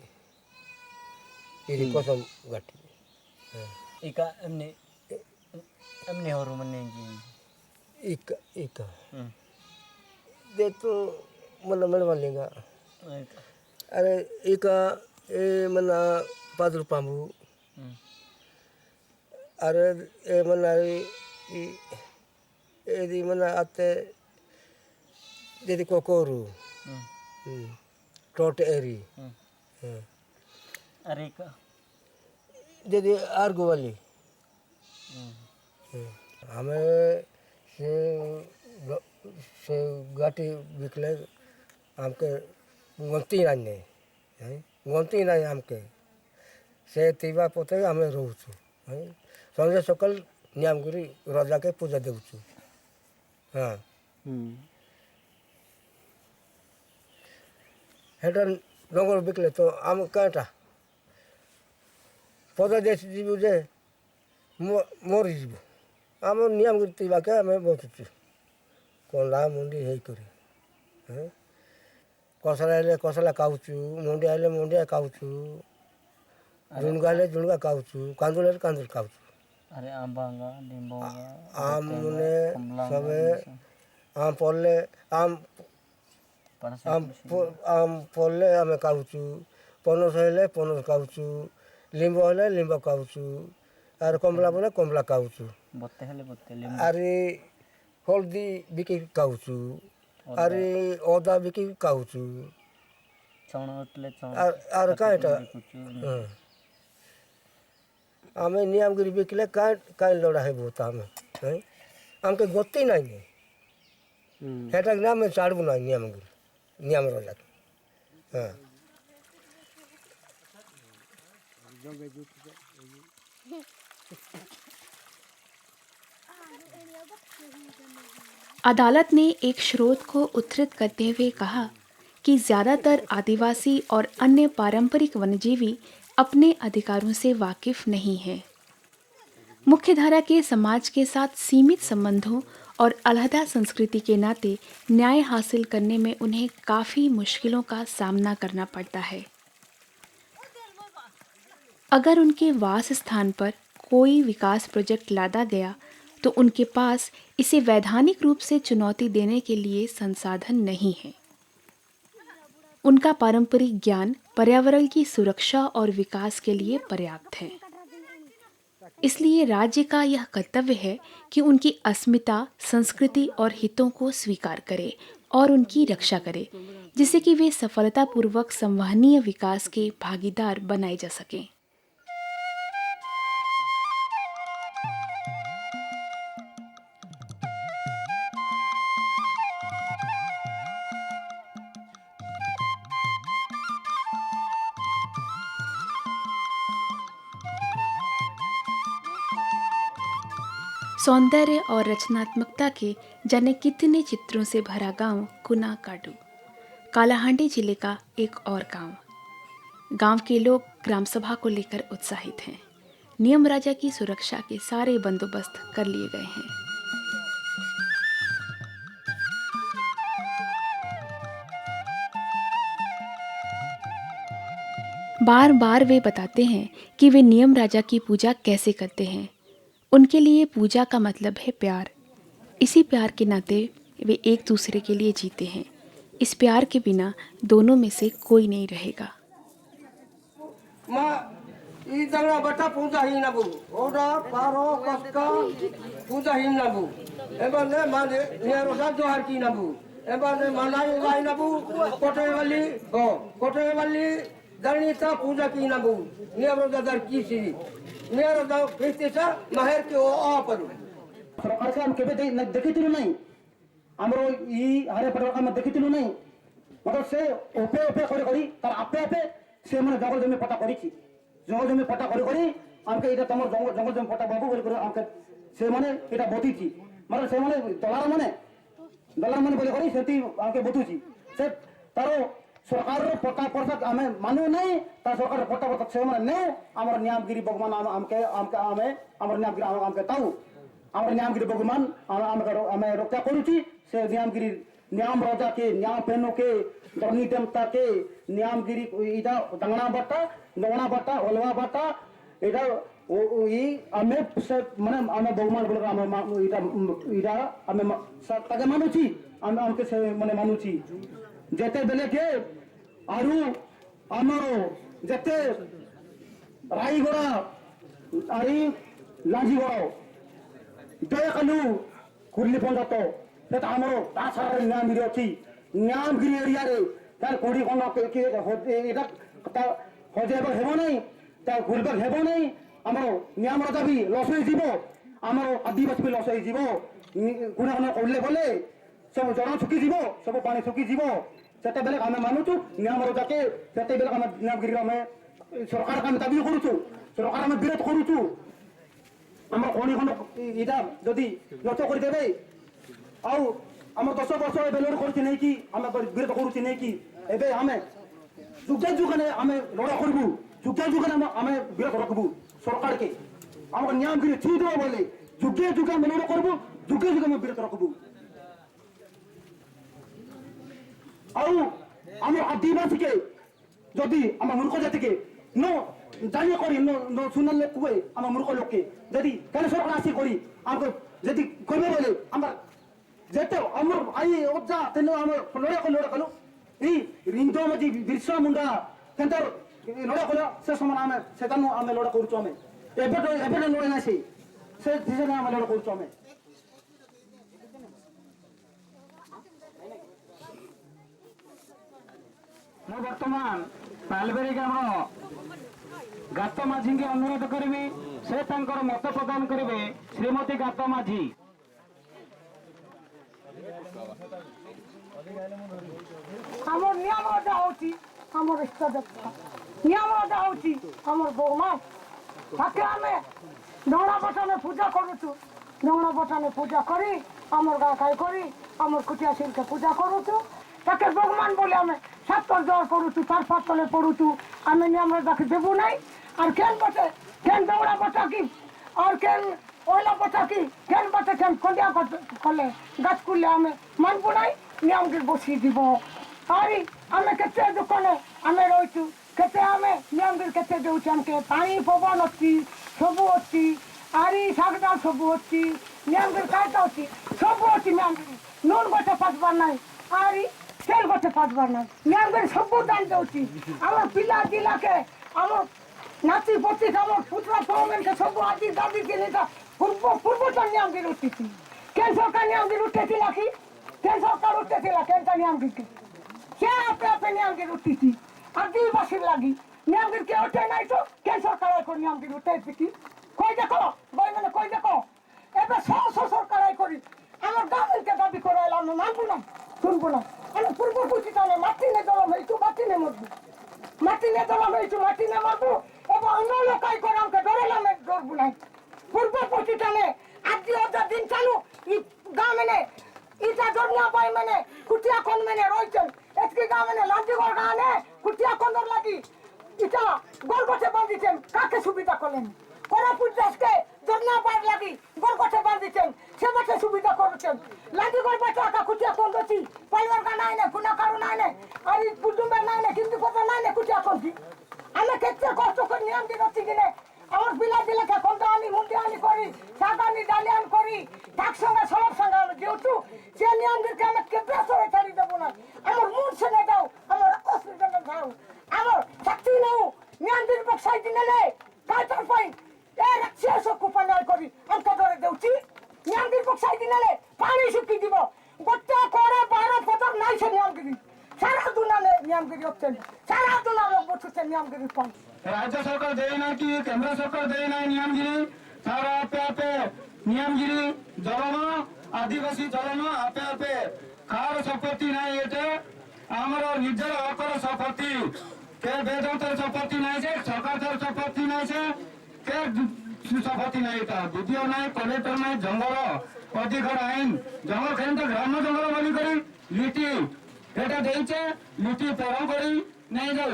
इरी कोसम घाटी इका एमने एमने होरु मने जी इका इका दे तो मन मेण वालेगा अरे इका ए मना पादर पांबू अरे ए मना यदि मना आते यदि कोकोरू टोट एरी अरे का यदि आर्गो वाली हमें से गाटी बिकले हमके गंती नहीं गंती नहीं हमके से तीबा पोते हमें रोचु संजय सकल नियमगिरी राजा के पूजा देवचु। हाँ हेटर डोंगर बिकले तो आम कटा पदा देश जीव जे मरी जीव आम नियमगिरी तीबा के आम बचुचु कंडा मुंडी हे करी कसला हेले कसला खाऊचु मुंडिया हेले मुंडिया खाऊचु जुणगा हेले जुणगा खाऊचु कांदुल हेले कांदुल खाऊचु। अरे आंबांगा निंबोंगा आम ने सबे आम पड़ले आम पड़ले आम खाऊचु पनस हेले पनस खाऊचु लिंब हेले लिंब खाऊचु आर कमला बोले कमला खाऊचु बत्ते हेले बत्ते आरे हल्दी बिकी खाऊचु आरे अदा बिकी खाऊचु ଛଣ ଉଠିଲେ ଛଣ आर काटा आमे नियमगिरी बिकले काई लड़ा है बहुत आमे हैं हमके गति नहीं हेटा ना में चाड़बू ना नियमगिरी नियम रोला हां अदालत ने एक स्रोत को उद्धृत करते हुए कहा कि ज़्यादातर आदिवासी और अन्य पारंपरिक वन्यजीवी अपने अधिकारों से वाकिफ नहीं हैं। मुख्यधारा के समाज के साथ सीमित संबंधों और अलहदा संस्कृति के नाते न्याय हासिल करने में उन्हें काफ़ी मुश्किलों का सामना करना पड़ता है। अगर उनके वास स्थान पर कोई विकास प्रोजेक्ट लादा गया तो उनके पास इसे वैधानिक रूप से चुनौती देने के लिए संसाधन नहीं है। उनका पारंपरिक ज्ञान पर्यावरण की सुरक्षा और विकास के लिए पर्याप्त है। इसलिए राज्य का यह कर्तव्य है कि उनकी अस्मिता, संस्कृति और हितों को स्वीकार करे और उनकी रक्षा करे, जिससे कि वे सफलतापूर्वक संवहनीय विकास के भागीदार बनाए जा सकें। सौंदर्य और रचनात्मकता के जाने कितने चित्रों से भरा गांव कुनाकाडू, कालाहांडी जिले का एक और गांव। गांव के लोग ग्राम सभा को लेकर उत्साहित हैं। नियम राजा की सुरक्षा के सारे बंदोबस्त कर लिए गए हैं। बार बार वे बताते हैं कि वे नियम राजा की पूजा कैसे करते हैं। उनके लिए पूजा का मतलब है प्यार। इसी प्यार के नाते वे एक दूसरे के लिए जीते हैं। इस प्यार के बिना दोनों में से कोई नहीं रहेगा। मां ई दंगा बटा पूजा ही ना बु ओडा पारो कस्का पूजा ही ना बु एबाने माने नियारो सा जोहार की ना बु एबाने मनाई लाई ना बु कोटे वाली दणीता पूजा की ना बु नियारो दादर की सी नियारो दा किस्तिसा महर के ओ परू सरकार से हम केबे देखिथिलु नहीं हमरो ई हरे प्रकार हम देखिथिलु नहीं मतलब से ओपे करी तार आपे आपे से माने जंगल जमी पटा करिछि जंगल जमी पटा करी हमके इटा तमर जंगल जमी पटा बाबू बोल कर हमके से माने इटा बतिछि मतलब से माने दलार माने बोले करी सेति हमके बतुछि से तारो सरकार रो पटा परसा हमें मानु नहीं ता सरकार पटा से माने ने हमर न्यायगिरी भगवान हमके हमर न्यायगिरी हमके ताऊ हमर न्यायगिरी भगवान हमें रक्षा करूछि से न्यायगिरी न्याम राजा के न्याम पेनो के धनी देवता के न्यामगिरी इटा दंगना बट्टा ओलवा बट्टा इटा ई हमें से माने हमें भगवान बोल हमें इटा हमें ताके मानुछि हमके से माने मानुछि जेते बेले के आरु हमरो जेते राईगोड़ा आरी लांजीगोड़ा देखालु कुर्ली पंजातो सेटा हमरो तासार न्यामगिरी अछि न्यामगिरी एरिया रे तार कोडी कोन के एटा होजेबो हेबो नहीं ता गुलबक हेबो नहीं हमरो न्याम राजा भी लस होई जीवो हमरो आदिवासी भी लस होई जीवो गुना गुना कोल्ले बोले सब जड़ा सुकी जीवो सब पानी सुकी जीवो सेते बेले हम मानुछु न्याम राजा के सेते बेले हम न्यामगिरी में सरकार काम दाबी करूछु सरकार में विरोध करूछु हम कोनी कोन इटा जदी लक्ष्य कर देबे आउ हम 10 वर्ष बेलोड करछि नै कि हम विरोध करूछि नै कि एबे हमें जुगे जुगे हमें लड़ा करबू जुगे जुगे हमें विरोध रखबू सरकार के हम न्यायगिरी छु दो बोले जुगे जुगे हम लड़ा करबू जुगे जुगे हम विरोध रखबू आउ हम आदिवासी के जदी हम मूर्ख जाति के नो जानी करी नो सुनल लोक हुए हम मूर्ख लोक के जदी कने सरकार आसी करी हमको जदी कहबे बोले हम जेते अमर आई ओजा तेनो हम लड़ा कलो ई रिंदो मजी बिरसा मुंडा केंतर लड़ा कलो से समान हम सेतानु हम लड़ा करूचो हम एबे लड़ा ना से दिसे हम लड़ा करूचो हम ମୁଁ ବର୍ତ୍ତମାନ ପାଲବେରୀ ଗ୍ରାମର ଗାତ ମାଝୀଙ୍କୁ ଅନୁରୋଧ କରିବି, ସେ ତାଙ୍କର ମତ ପ୍ରଦାନ କରିବେ। ଶ୍ରୀମତୀ ଗାତ ମାଝୀ। ଆମର ନିୟମ ଅଧା ହଉଛି ଆମର ଇଷ୍ଟ ଦେବତା, ନିୟମ ଅଧା ହଉଛି ଆମର ଭଗବାନ। ତାକେ ଆମେ ଡଙ୍ଗା ବଟାନେ ପୂଜା କରୁଛୁ। ଡଙ୍ଗା ବଟାନେ ପୂଜା କରି ଆମର ଗାଁ ଖାଇ କରି ଆମର କୁଟିଆ ଶିଳ୍କେ ପୂଜା କରୁଛୁ। ତାକେ ଭଗବାନ ବୋଲି ଆମେ ସାତ ଜଳ ପଡୁଛୁ, ତାର ପାତ ତଳେ ପଡୁଛୁ। ଆମେ ନିୟମ ତାকে ଦେବୁ ନାହିଁ। আর কেন বটে কেন দৌড়া বটা কি আর কেন ওইলা বটা কি কেন বটে কেন খন্ডিয়া কলে গাছ করলে আমি মানবো নাই। নিয়মকে বসিয়ে দিব। আরে আমি কেতে দোকানে আমি রয়েছু, কেতে আমি নিয়মকে কেতে দেউছি। আমাকে পানি পবন অছি সবু অছি, আরি শাকডাল সবু অছি, নিয়মকে খাইতে অছি সবু অছি। নিয়মকে নুন গছে পাঁচবার নাই, আরি তেল গছে পাঁচবার নাই। নিয়মকে সবু দান দেউছি। আমার পিলা জিলাকে আমার নাতি পতি আমার পুত্রা পৌমেনকে সবু আদি দাদি জিনিসটা পূর্বতন নিয়মকে উঠতেছি। কেন সরকার নিয়মকে উঠতেছি নাকি? কেন সরকার উঠতেছিল কেন নিয়মকে সে আপনি আপনি নিয়মকে উঠতেছি আদিবাসীর লাগি। নিয়মকে কে উঠে নাই তো কেন সরকার নিয়মকে উঠতেছি কি কই দেখো বই মানে কই দেখো। এবার সরকার করি আমার গাঁকে দাবি করাইলাম আমি মানবো না, শুনবো না। আমি পূর্ব পুচিতানে মাটি নে দলম হয়েছু, মাটি নে মরবো, মাটি নে দলম হয়েছু, মাটি নে মরবো। এবং অন্য লোকাই করে আমাকে ডরাইলাম ডরবো নাই। পূর্ব পুচিতানে আজ অর্ধা দিন চালু গাঁ মেনে ইটা জন্না পাই মানে কুটিয়া কোন মেনে রয়েছেন। এতকি গাঁ মানে লাঞ্জিগড় গাঁনে কুটিয়া কোন্দর লাগি ইটা গলগছে বাঁধিছেন। কাকে সুবিধা করলেন? কোরাপুর দেশকে জন্না পাই লাগি গলগছে বাঁধিছেন, সে বাসে সুবিধা করেছেন। লাঞ্জিগড় বাচ্চা আকা কুটিয়া কোন্দছি পাইবার গা নাই না, গুনা কারু নাই না, আর পুডুম্বের নাই না, কিন্তু কথা নাই না কুটিয়া কোনছি। আমি কেতে কষ্ট করে নিয়ম দিচ্ছি কিনে আমার বিলা দিলেকে কন্দানি মুন্ডিয়ানি করি সাগানি ডালিয়ান করি তাক সঙ্গে সলব সঙ্গে আমি যেহেতু সে নিয়ম দিতে আমি কেতে সরে ছাড়ি দেবো না। আমার মুড সেনে দাও, আমার অসুবিধা দাও, আমার শক্তি নেও। নিয়ম দিন বক্সাই দিনে নে কাইতার পাই এ রাখছি সকু পানাল করি আমাকে ধরে দেউছি। নিয়ম দিন বক্সাই দিনে নে পানি শুকি দিব গোটা করে 12 পদক নাই সে নিয়ম দিবি। সারা দুনিয়া নিয়মগিরি হচ্ছেন, সারা দুনিয়া লোক বসছেন নিয়মগিরি পান। রাজ্য সরকার দেয় না কি কেন্দ্র সরকার দেয় না নিয়মগিরি? সারা আপে আপে নিয়মগিরি জলন আদিবাসী জলন আপে আপে কার সম্পত্তি নাই। এটা আমার নিজের হকর সম্পত্তি। কে বেদন্তের সম্পত্তি নাই, সে সরকার সম্পত্তি নাই, সে কে সম্পত্তি নাই। এটা দ্বিতীয় নাই কলেক্টর নাই জঙ্গল অধিকার আইন জঙ্গল খেলে তো গ্রাম্য জঙ্গল বলি করি লিটি এটা ଦେଇଛେ ଲୁଟି ପର କରି ନେଇ ଯାଉ।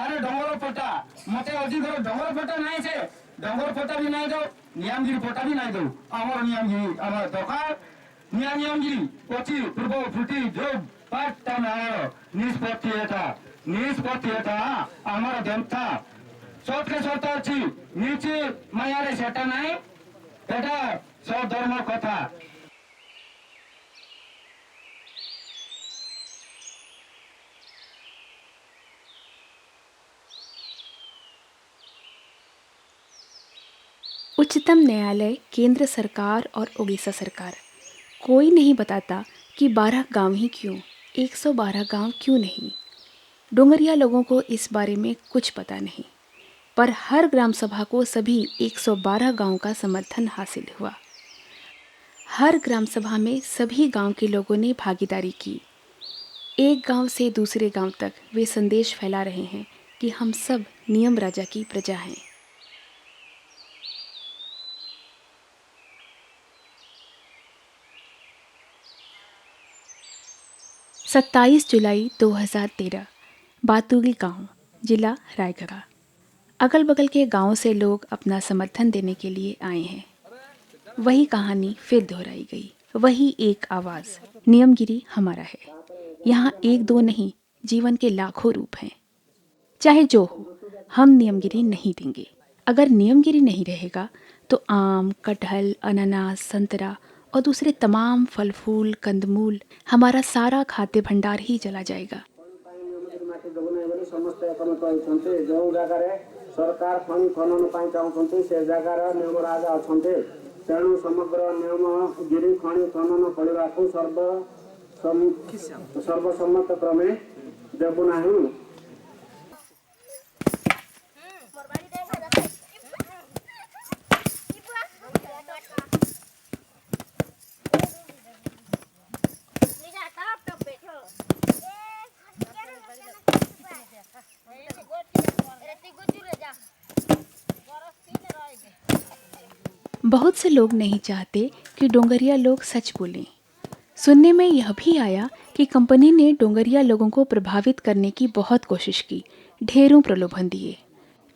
ଆରେ ଡଙ୍ଗର ପଟା ମତେ ଅଧିକ ଡଙ୍ଗର ପଟା ନାହିଁ, ସେ ଡଙ୍ଗର ପଟା ବି ନାଇଁ ଯାଉ, ନିୟମଗିରି ପଟା ବି ନାଇଁ ଯାଉ। ଆମର ନିୟମଗିରି ଆମର ଦରକାର ନିୟମଗିରି ଅଛି ପୂର୍ବ ଫୁଟି ଯୋଗ ପାଠଟା ଆମର ନିଷ୍ପତ୍ତି ଏଟା ଆମର ଦେମତା ସତକେ ସତ ଅଛି। ନିଚେ ମାୟାରେ ସେଟା ନାହିଁ, ଏଟା ସଧର୍ମ କଥା। उच्चतम न्यायालय, केंद्र सरकार और ओडिशा सरकार कोई नहीं बताता कि 12 गांव ही क्यों, 112 गांव क्यों नहीं। डोंगरिया लोगों को इस बारे में कुछ पता नहीं, पर हर ग्राम सभा को सभी 112 गांव का समर्थन हासिल हुआ। हर ग्राम सभा में सभी गांव के लोगों ने भागीदारी की। एक गांव से दूसरे गांव तक वे संदेश फैला रहे हैं कि हम सब नियम राजा की प्रजा हैं। 27 जुलाई 2013 बातुली गांव, जिला रायगढ़। अगल बगल के गांव से लोग अपना समर्थन देने के लिए आए हैं। वही कहानी फिर दोहराई गई, वही एक आवाज़, नियमगिरी हमारा है। यहाँ एक दो नहीं, जीवन के लाखों रूप हैं। चाहे जो हो, हम नियमगिरी नहीं देंगे। अगर नियमगिरी नहीं रहेगा तो आम, कटहल, अनानास, संतरा और दूसरे तमाम फल फूल, कंदमूल, हमारा सारा खाद्य भंडार ही चला जाएगा। जो जगह सरकार खनि खनन चाहते से जगार नियम राजा अच्छा तेणु समग्र नियम गिरी खनि खनन करने सर्वसम्मत क्रमे देवना बहुत से लोग नहीं चाहते कि डोंगरिया लोग सच बोलें। सुनने में यह भी आया कि कंपनी ने डोंगरिया लोगों को प्रभावित करने की बहुत कोशिश की, ढेरों प्रलोभन दिए।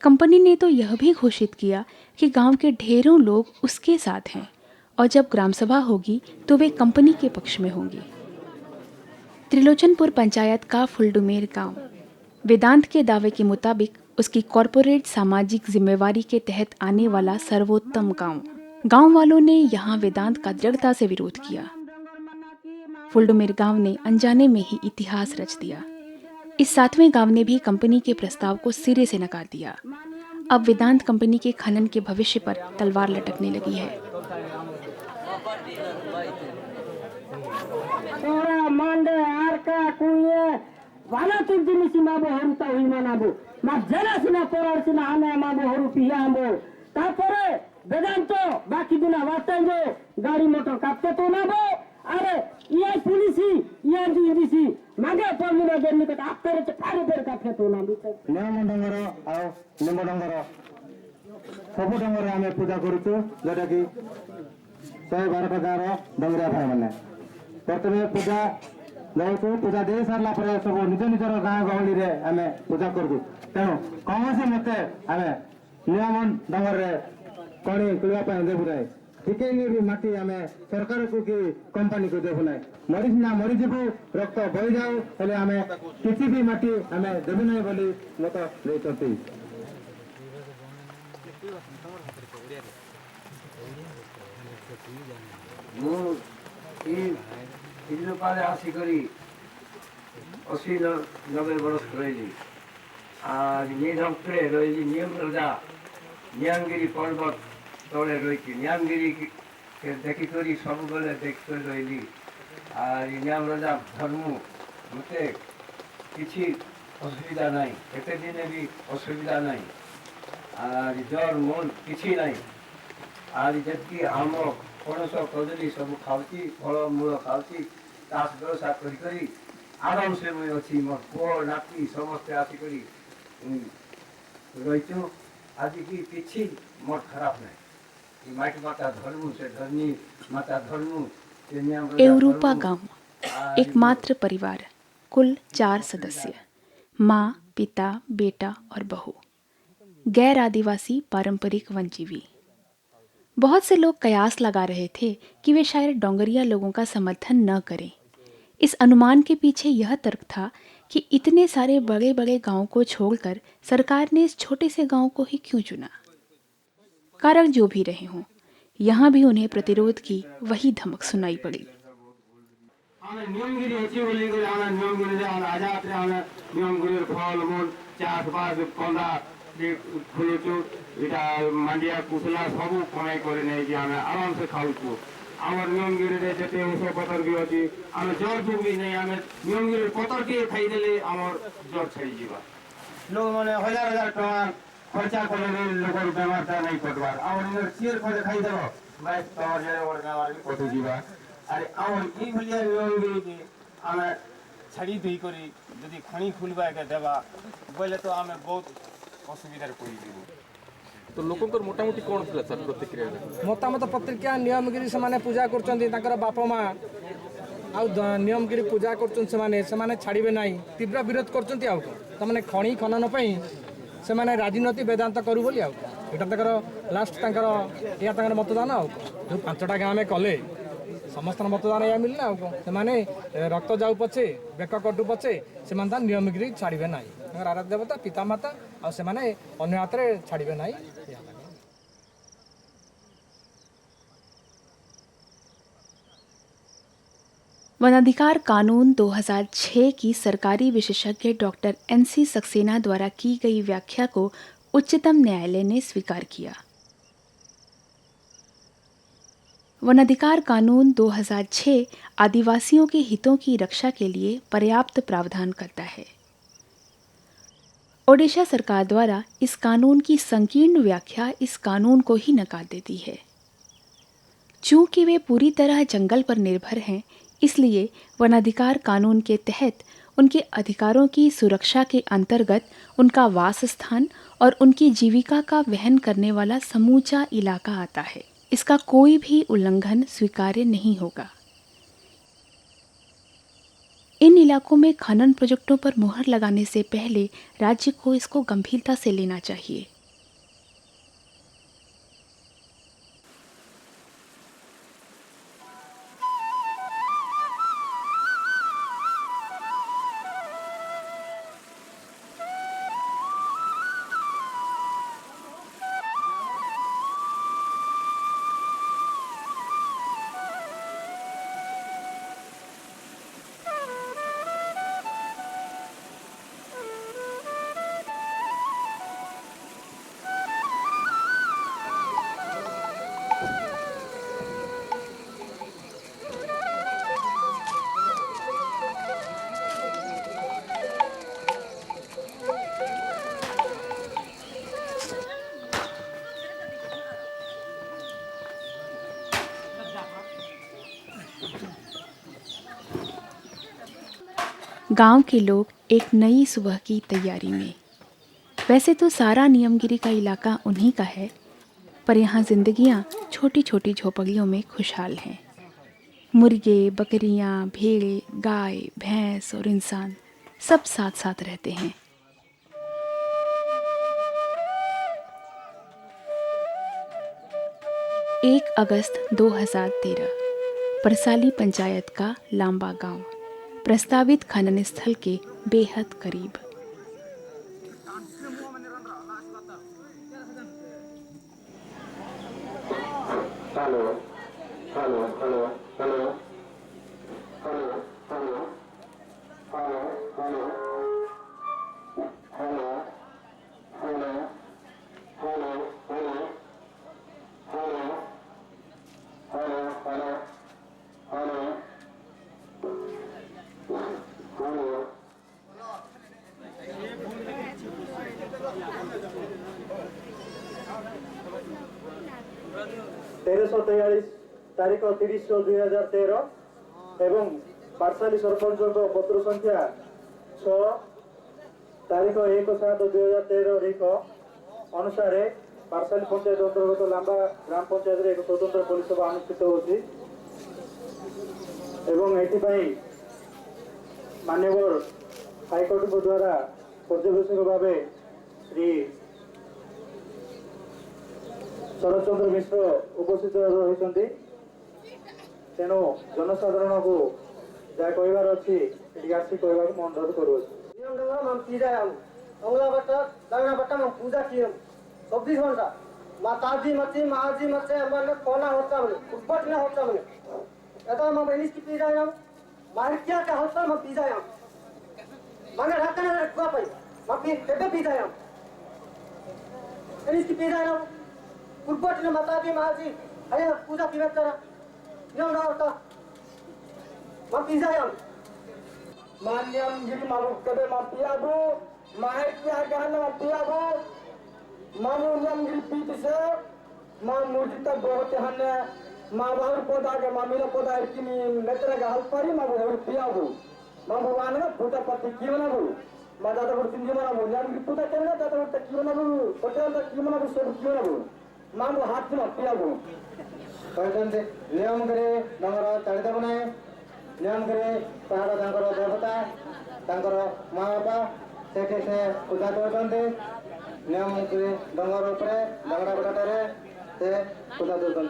कंपनी ने तो यह भी घोषित किया कि गांव के ढेरों लोग उसके साथ हैं और जब ग्राम सभा होगी तो वे कंपनी के पक्ष में होंगे। त्रिलोचनपुर पंचायत का फुलडुमेर गांव वेदांत के दावे के मुताबिक उसकी कॉरपोरेट सामाजिक जिम्मेवारी के तहत आने वाला सर्वोत्तम गांव। गांव वालों ने यहां वेदांत का दृढ़ता से विरोध किया। फुलडुमेर गांव ने अनजाने में ही इतिहास रच दिया। इस 7वें गांव ने भी कंपनी के प्रस्ताव को सिरे से नकार दिया। अब वेदांत कंपनी के खनन के भविष्य पर तलवार लटकने लगी है। गाड़ी मोटर काटते तो ना बो अरे ये पुलिसी ये जीडीसी मागे पमिना देनी तो आपरे फारे फेर काटते तो ना नियम डंगर आ निम डंगर सब डंगर आमे पूजा करूछु जेटा कि 112 गार डंगरिया भाई माने प्रथमे पूजा जाउछु पूजा दे सारला परे सब निज निजर गाँ गहली रे आमे पूजा करबु तेणु कौन मते आमे नियम डंगर रे कणी कुलिया पाए देबु रे ठीक भी माटी आम सरकार को कि कंपनी को देबू ना मरी ना मरीजु रक्त बही जाऊ हेले आम किसी भी माटी आम देबू ना बोली मत देते आसिक 80-90 बरस रही रही नियम राजा नियमगिरी पर्वत तले रही नियमगिरी के देखिक सब बेले देख रही नियम राजा धर्म मत किसी असुविधा ना एत दिन भी असुविधा ना जर मन कि ना जी आम पणस कदली सब खाऊँ फलमूल खाऊँ चाष व्यवसाय कर आराम से मुझे अच्छी मोर पुओ नाती समस्ते आसिक रही आज की किसी मोर खराब नहीं माटी माता धर्म से धर्मी माता धर्म एवरूपा गांव एकमात्र परिवार, कुल 4 सदस्य, माँ, पिता, बेटा और बहू, गैर आदिवासी पारंपरिक वनजीवी। बहुत से लोग कयास लगा रहे थे कि वे शायद डोंगरिया लोगों का समर्थन न करें। इस अनुमान के पीछे यह तर्क था कि इतने सारे बड़े बड़े गांवों को छोड़कर सरकार ने इस छोटे से गांव को ही क्यों चुना। कारण जो भी रहे हों, यहाँ भी उन्हें प्रतिरोध की वही धमक सुनाई पड़ी। मांडिया कुसला सब कमाई कर आराम से खाऊ आम नियमगिरी जिते औषध पतर भी अच्छी आम जर जो भी नहीं आम नियमगिरी पतर के खाईदे आम जर छाड़ी लोक मैंने 1000 टका खर्चा कर लोक बेमार नहीं कटवार आम चेयर खर्च खाईदेव मैं तमर जे बेमार भी कटु जावा अरे आम ये नियमगिरी आम छाड़ी देकर जदि खणी खुलवा के देवा बोले तो आम बहुत असुविधार पड़ तो लोकंर मोटामोटी कौन था सर प्रतिक्रिया मतामत प्रतिक्रिया नियमगिरी से पूजा कर बाप माँ आ नियमगिरी पूजा कर छाड़े ना तीव्र विरोध कर खणी खनन से राजनीति वेदांत करूँ बोली यहाँ लास्ट या मतदान जो 5टा गाँव कले समस्त मतदान या मिलना से रक्त जाऊ पछे बेक कटु पछे से नियमगिरी छाड़े ना आराध्य देवता पिता माता आ से अन्य हाथ में छाड़े ना। वनाधिकार कानून 2006 की सरकारी विशेषज्ञ डॉक्टर NC सक्सेना द्वारा की गई व्याख्या को उच्चतम न्यायालय ने स्वीकार किया। वनाधिकार कानून 2006 आदिवासियों के हितों की रक्षा के लिए पर्याप्त प्रावधान करता है। ओडिशा सरकार द्वारा इस कानून की संकीर्ण व्याख्या इस कानून को ही नकार देती है। चूंकि वे पूरी तरह जंगल पर निर्भर हैं, इसलिए वनाधिकार कानून के तहत उनके अधिकारों की सुरक्षा के अंतर्गत उनका वास स्थान और उनकी जीविका का वहन करने वाला समूचा इलाका आता है। इसका कोई भी उल्लंघन स्वीकार्य नहीं होगा। इन इलाकों में खनन प्रोजेक्टों पर मुहर लगाने से पहले राज्य को इसको गंभीरता से लेना चाहिए। गांव के लोग एक नई सुबह की तैयारी में। वैसे तो सारा नियमगिरी का इलाका उन्हीं का है, पर यहाँ जिंदगियाँ छोटी छोटी झोपड़ियों में खुशहाल हैं। मुर्गे, बकरियाँ, भेड़े, गाय, भैंस और इंसान सब साथ साथ रहते हैं। एक अगस्त 2013 परसाली पंचायत का लांबा गांव प्रस्तावित खनन स्थल के बेहद करीब। Hello hello hello hello hello hello hello hello hello hello hello hello hello hello hello hello 1343 तारीख 30/2013 एवं पाठशाली सरपंच पत्र संख्या 6 तारीख 1/7/2013 रिख अनुसार पाठशाली पंचायत अंतर्गत लांबा ग्राम पंचायत एक स्वतंत्र पुलिस सभा अनुष्ठित होती एवं एथिपाई मान्यवर हाईकोर्ट द्वारा पर्यवेक्षक भाव श्री शरद चंद्र मिश्र उपस्थित रही तेणु जनसाधारण को जहाँ कहबार अच्छी आसी कहवा अनुरोध करूँ पूजा की 24 घंटा माताजी मची महाजी मचे कोना होता बोले उपट न होता बोले ऐसा मैं बेनिस की पी जाए मारिया का होता मैं पी जाए माने रखने रखवा पाई मैं पी जाए बेनिस की पी जाए उपट न माताजी महाजी अरे पूजा की बात करा नियम ना होता मैं पी जाए मान्यम गिरी मालूम कबे मैं पियाबू माहे क्या गहना पियाबू मामू नियम गिरी पीत से मां मूर्ति तक बहुत हन्ने मां बाहर पौधा के मामीला पौधा की नेत्र का हल परी मां बहुत पियाबू मां भगवान ने फूटा पत्ती की बना बू मां दादा को सिंधी बना बू नियम गिरी पूजा करना दादा को की बना बू पटेल तक की बना बू सब की बना बू मां को हाथ में पियाबू कहते नियम करे नंबर चढ़ते बनाए नियम करे पहाड़ तांकर देवता तांकर माँ बापा से पूजा करते नियम करे डंगर उपरे डंगरा बटाटे से पूजा दौरान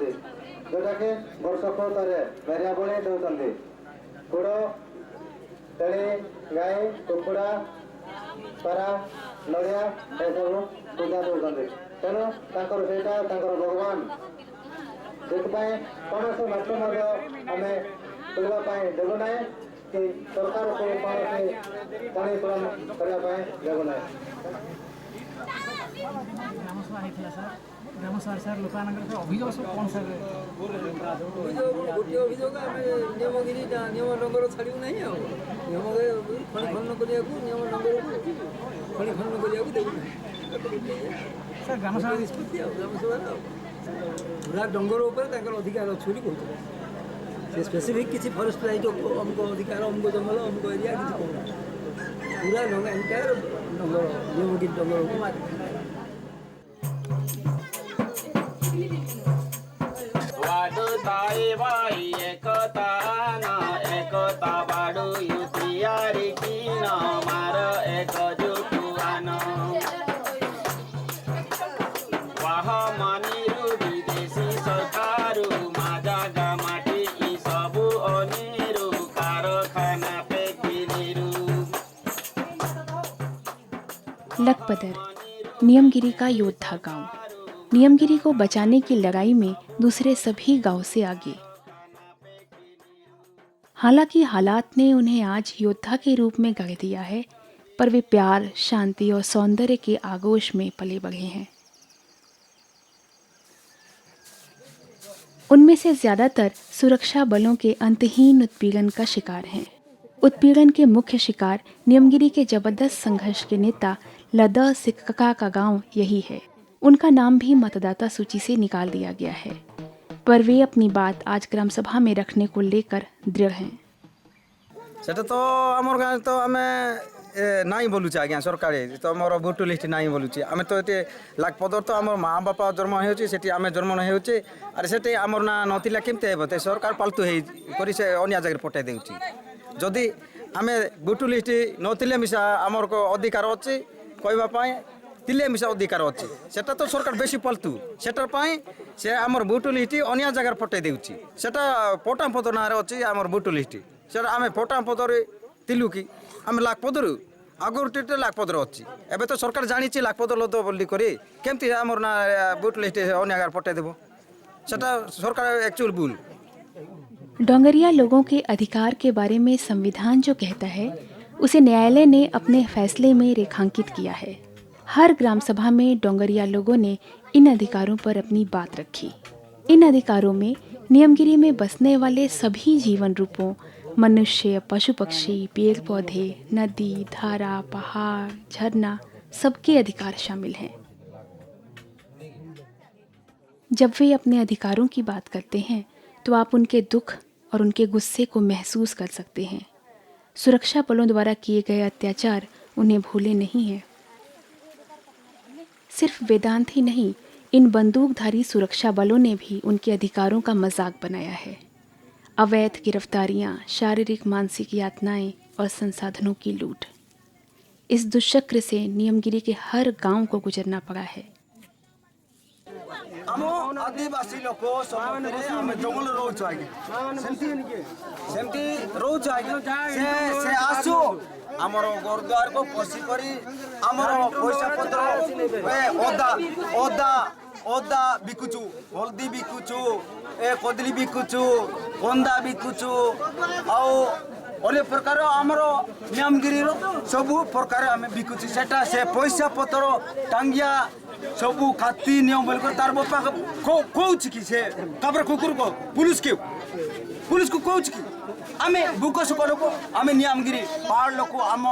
जोटा कि वर्षक थे मेरिया बड़ी दौरान गुड़ छेली गाई कुकुड़ा पारा नड़िया सब पूजा दौरान तेणु सेटा भगवान से कौन से माध्यम आम खोलने देव ना कि सरकार को पानी प्रदान करने देव ना ग्राम सभा सर लोक अभियोग सब कौन सर गोटे अभियोग आम नियमगिरी नियम नंबर छाड़ू ना नियम खनि खनन करने नियम नंबर खनि खनन करने देवना सर ग्राम सभा निष्पत्ति ग्राम सभा पूरा डंगर अधिकार अच्छे कहते से स्पेसिफिक किसी फरेस्ट राइट अमुक अधिकार अमुक जंगल अमुक एरिया किसी कहना पूरा एंटायर डंगर नियमगिरी डंगर लखपदर नियमगिरी का योद्धा गांव नियमगिरी को बचाने की लड़ाई में दूसरे सभी गांव से आगे। हालांकि हालात ने उन्हें आज योद्धा के रूप में गढ़ दिया है, पर वे प्यार, शांति और सौंदर्य के आगोश में पले बढ़े हैं। उनमें से ज्यादातर सुरक्षा बलों के अंतहीन उत्पीड़न का शिकार हैं। उत्पीड़न के मुख्य शिकार नियमगिरी के जबरदस्त संघर्ष के नेता लदा सिक्का का गांव यही है। उनका नाम भी मतदाता सूची से निकाल दिया गया है, पर वे अपनी बात आज ग्राम सभा में रखने को लेकर दृढ़ हैं। सेटा तो आमर गाँव तो आम नाई बोलुचे आज्ञा सरकार तो मोर भोटर लिस्ट नाई बोलुचे आम तो ये लाखपदर तो आम माँ बापा जन्म होती आम जन्म होचे आर से आमर ना नथिला केमती हे तो सरकार पालतू हो से अन्य जगह पठाई देउची जदि आम भोटर लिस्ट नथिले मिसा आमर को अधिकार अच्छे कहवाई तिले मिसा अधिकार अच्छे सेटा तो सरकार बेसी पालतू सेटार से आमर भोटर लिस्ट अन्य जगह पठाई देउची सेटा पटापद ना अच्छी आमर भोटर लिस्ट से आम पटापदर तिलु कि आम लाखपदर आगुरी लाखपदर अच्छी एवं तो सरकार जानी लाखपदर लद बोली केमती आमर ना भोटर लिस्ट अन्य जगह पठाईदेव सेटा सरकार एक्चुअल भूल। डोंगरिया लोगों के अधिकार के बारे में संविधान जो कहता है उसे न्यायालय ने अपने फैसले में रेखांकित किया है। हर ग्राम सभा में डोंगरिया लोगों ने इन अधिकारों पर अपनी बात रखी। इन अधिकारों में नियमगिरी में बसने वाले सभी जीवन रूपों मनुष्य, पशु पक्षी, पेड़ पौधे, नदी, धारा, पहाड़, झरना सबके अधिकार शामिल हैं। जब वे अपने अधिकारों की बात करते हैं तो आप उनके दुख और उनके गुस्से को महसूस कर सकते हैं। सुरक्षा बलों द्वारा किए गए अत्याचार उन्हें भूले नहीं हैं। सिर्फ वेदांत ही नहीं, इन बंदूकधारी सुरक्षा बलों ने भी उनके अधिकारों का मजाक बनाया है। अवैध गिरफ्तारियां, शारीरिक मानसिक यातनाएं और संसाधनों की लूट, इस दुष्चक्र से नियमगिरी के हर गांव को गुजरना पड़ा है। आम आदिवासी लोक जंगल रोच सेमती रोच से आसु आमर घरद्वार को पशी करी आमर पैसा पत्र अदा अदा अदा बिकुचु, हल्दी बिकुचु, कदली बिकुचु, कंदा बिकुचु आउ अनेक प्रकार आमर नियमगिरी सबू प्रकार आम बिकुचु सेटा से पैसा पत्र टांगिया सबू खाती नियम बोल तार बापा कौच कि से तापर कुकुर को पुलिस को कौच कि आम बुक सुख लोक आम नियमगिरी पहाड़ लोक आम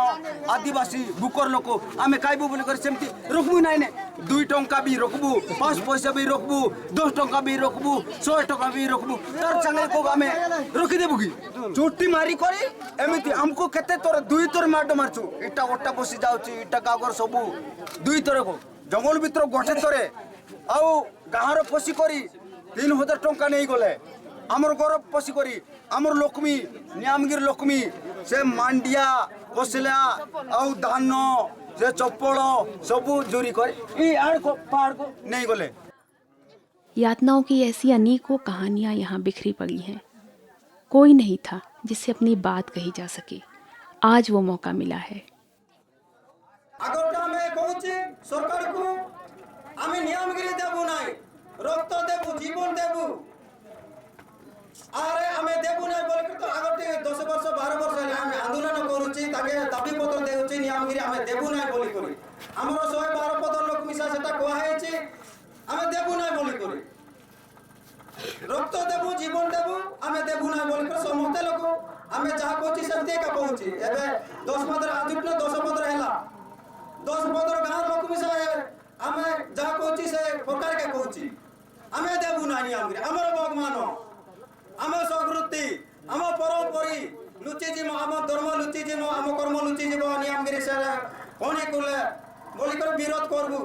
आदिवासी बुकर लोक आम खाइबू बोल सेमती रखबू नाई ने 2 टंका भी रखबू, 5 पैसा भी रखबू, 10 टंका भी रखबू, 100 टंका भी रखबू तार संगे को आम रखिदेबू कि चोटी मारी करी एमती हमको केते तोर 2 थर माड मारचु इटा गोटा बसी जाउची इटा कागर सबू 2 थर को जंगल भीतर गोटे थरे आउ गाँव पशी करी 3000 टंका नहीं गले आमर घर पशी करी आमर लक्ष्मी नियमगिरी लक्ष्मी से मांडिया कोसला आउ धान से चप्पल सबू चोरी कर पहाड़ को नहीं गले। यातनाओं की ऐसी अनेकों कहानियां यहाँ बिखरी पड़ी हैं। कोई नहीं था जिससे अपनी बात कही जा सके। आज वो मौका मिला है। सरकार को आमे नियमगिरी देबू नाई रक्त देबू जीवन देबू आरे आमे देबू नाई बोल तो आगटे 10 वर्ष 12 वर्ष आमे आंदोलन करूची ताके दाबी पत्र देउची नियमगिरी आमे देबू नाई बोली करी हमरो 112 पद लोक मिसा सेटा कोहा हेची आमे देबू नाई बोली करी रक्त देबू जीवन देबू आमे देबू नाई बोली कर समस्त लोक आमे जा कोची सत्य का कहूची एबे 10 पत्र आजुटलो 10 पत्र हैला 10-15 गाँव लोक मिसा आम जहाँ कहूँ से सरकार के कहूँ आम देवु ना नियमगिरी आमर भगवान आम संस्कृति आम परंपरी लुचिजीव आम धर्म लुचिजीव आम कर्म लुचिजीव नियमगिरी से कौन कले बोलिक विरोध करबू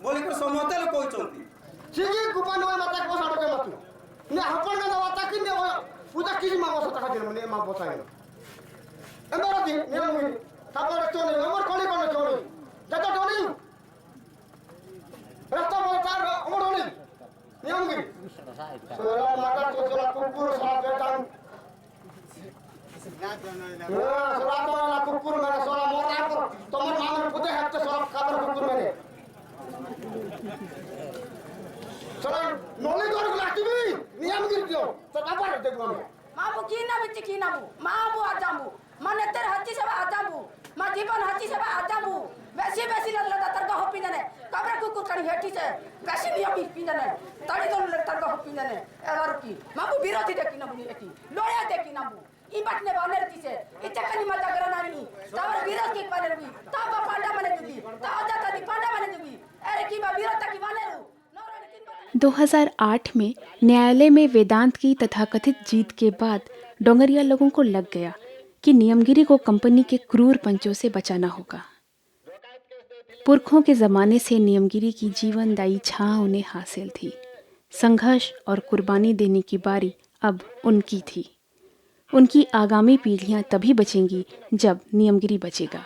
बोलिक समस्ते लोग कहते सिंगी गुपान माता को साडो के मत ने हपन का माता कि ने पूजा किसी मांगो सता खातिर ने मां बसाई एमरा दी नियमगिरी तापर तो ने हमर कोनी कोन चोरी जता टोनी रास्ता बोलता हमर होनी नियमगिरी सोला माता तो सोला कुकुर साथ बेटा वाला कुकुर मेरे सोला मोरा को तुम्हारे मामले पुते हफ्ते सोला खातर कुकुर मेरे सोला नोले कर लाटिबी नियम गिर दियो तो बाबा देखो माबू की ना बिच की ना माबू आजामू माने तेरे हच्ची से आजामू मा जीवन हच्ची से आजामू बेसी बेसी लगा तर का होपी जने कबरे कुकुर कणी हेठी से बेसी नियम पी जने तड़ी तो तर का होपी जने एवर की माबू विरोधी देखी ना बुनी एटी लोया देखी ना ई बाटने बानर की से इते कनी मजा करना नहीं तावर विरोध की बानर भी ता पांडा माने दुबी ता जाता दी पांडा माने दुबी अरे की बा विरोध की बानर 2008 में न्यायालय में वेदांत की तथाकथित जीत के बाद डोंगरिया लोगों को लग गया कि नियमगिरी को कंपनी के क्रूर पंचों से बचाना होगा। पुरखों के ज़माने से नियमगिरी की जीवनदायी छां उन्हें हासिल थी। संघर्ष और कुर्बानी देने की बारी अब उनकी थी। उनकी आगामी पीढ़ियां तभी बचेंगी जब नियमगिरी बचेगा।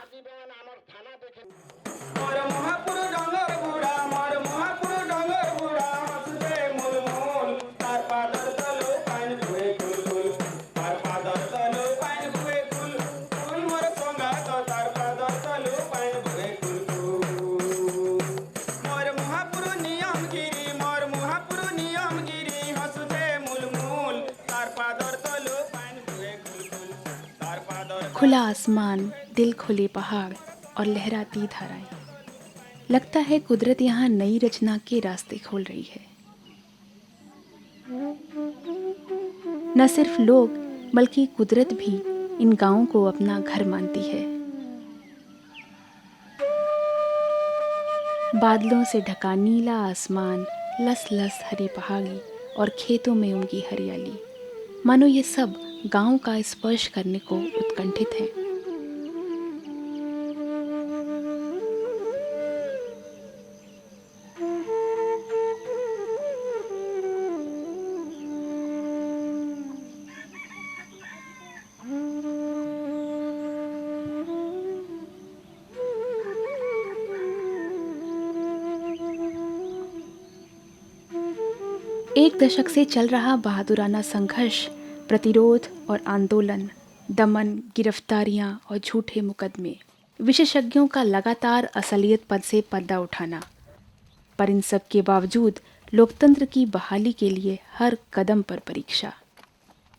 खुला आसमान, दिल खुले पहाड़ और लहराती धाराएं। लगता है कुदरत यहाँ नई रचना के रास्ते खोल रही है। न सिर्फ लोग बल्कि कुदरत भी इन गांवों को अपना घर मानती है। बादलों से ढका नीला आसमान, लस लस हरी पहाड़ी और खेतों में उनकी हरियाली, मानो ये सब गांव का स्पर्श करने को उत्कंठित है। एक दशक से चल रहा बहादुराना संघर्ष, प्रतिरोध और आंदोलन, दमन, गिरफ्तारियां और झूठे मुकदमे, विशेषज्ञों का लगातार असलियत पद से पर्दा उठाना, पर इन सब के बावजूद लोकतंत्र की बहाली के लिए हर कदम पर परीक्षा।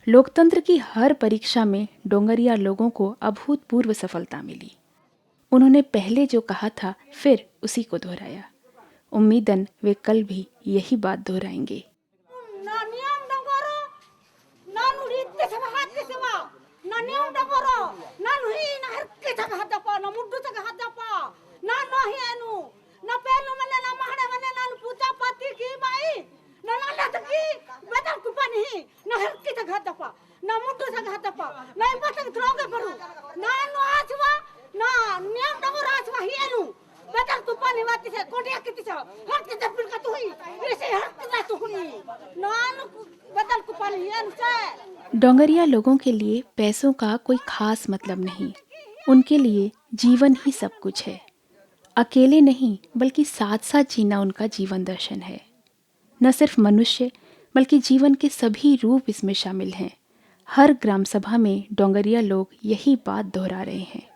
लोकतंत्र की हर परीक्षा में डोंगरिया लोगों को अभूतपूर्व सफलता मिली। उन्होंने पहले जो कहा था फिर उसी को दोहराया। उम्मीदन वे कल भी यही बात दोहराएंगे। डोंगरिया लोगों के लिए पैसों का कोई खास मतलब नहीं। उनके लिए जीवन ही सब कुछ है। अकेले नहीं बल्कि साथ साथ जीना उनका जीवन दर्शन है। न सिर्फ मनुष्य बल्कि जीवन के सभी रूप इसमें शामिल हैं। हर ग्राम सभा में डोंगरिया लोग यही बात दोहरा रहे हैं।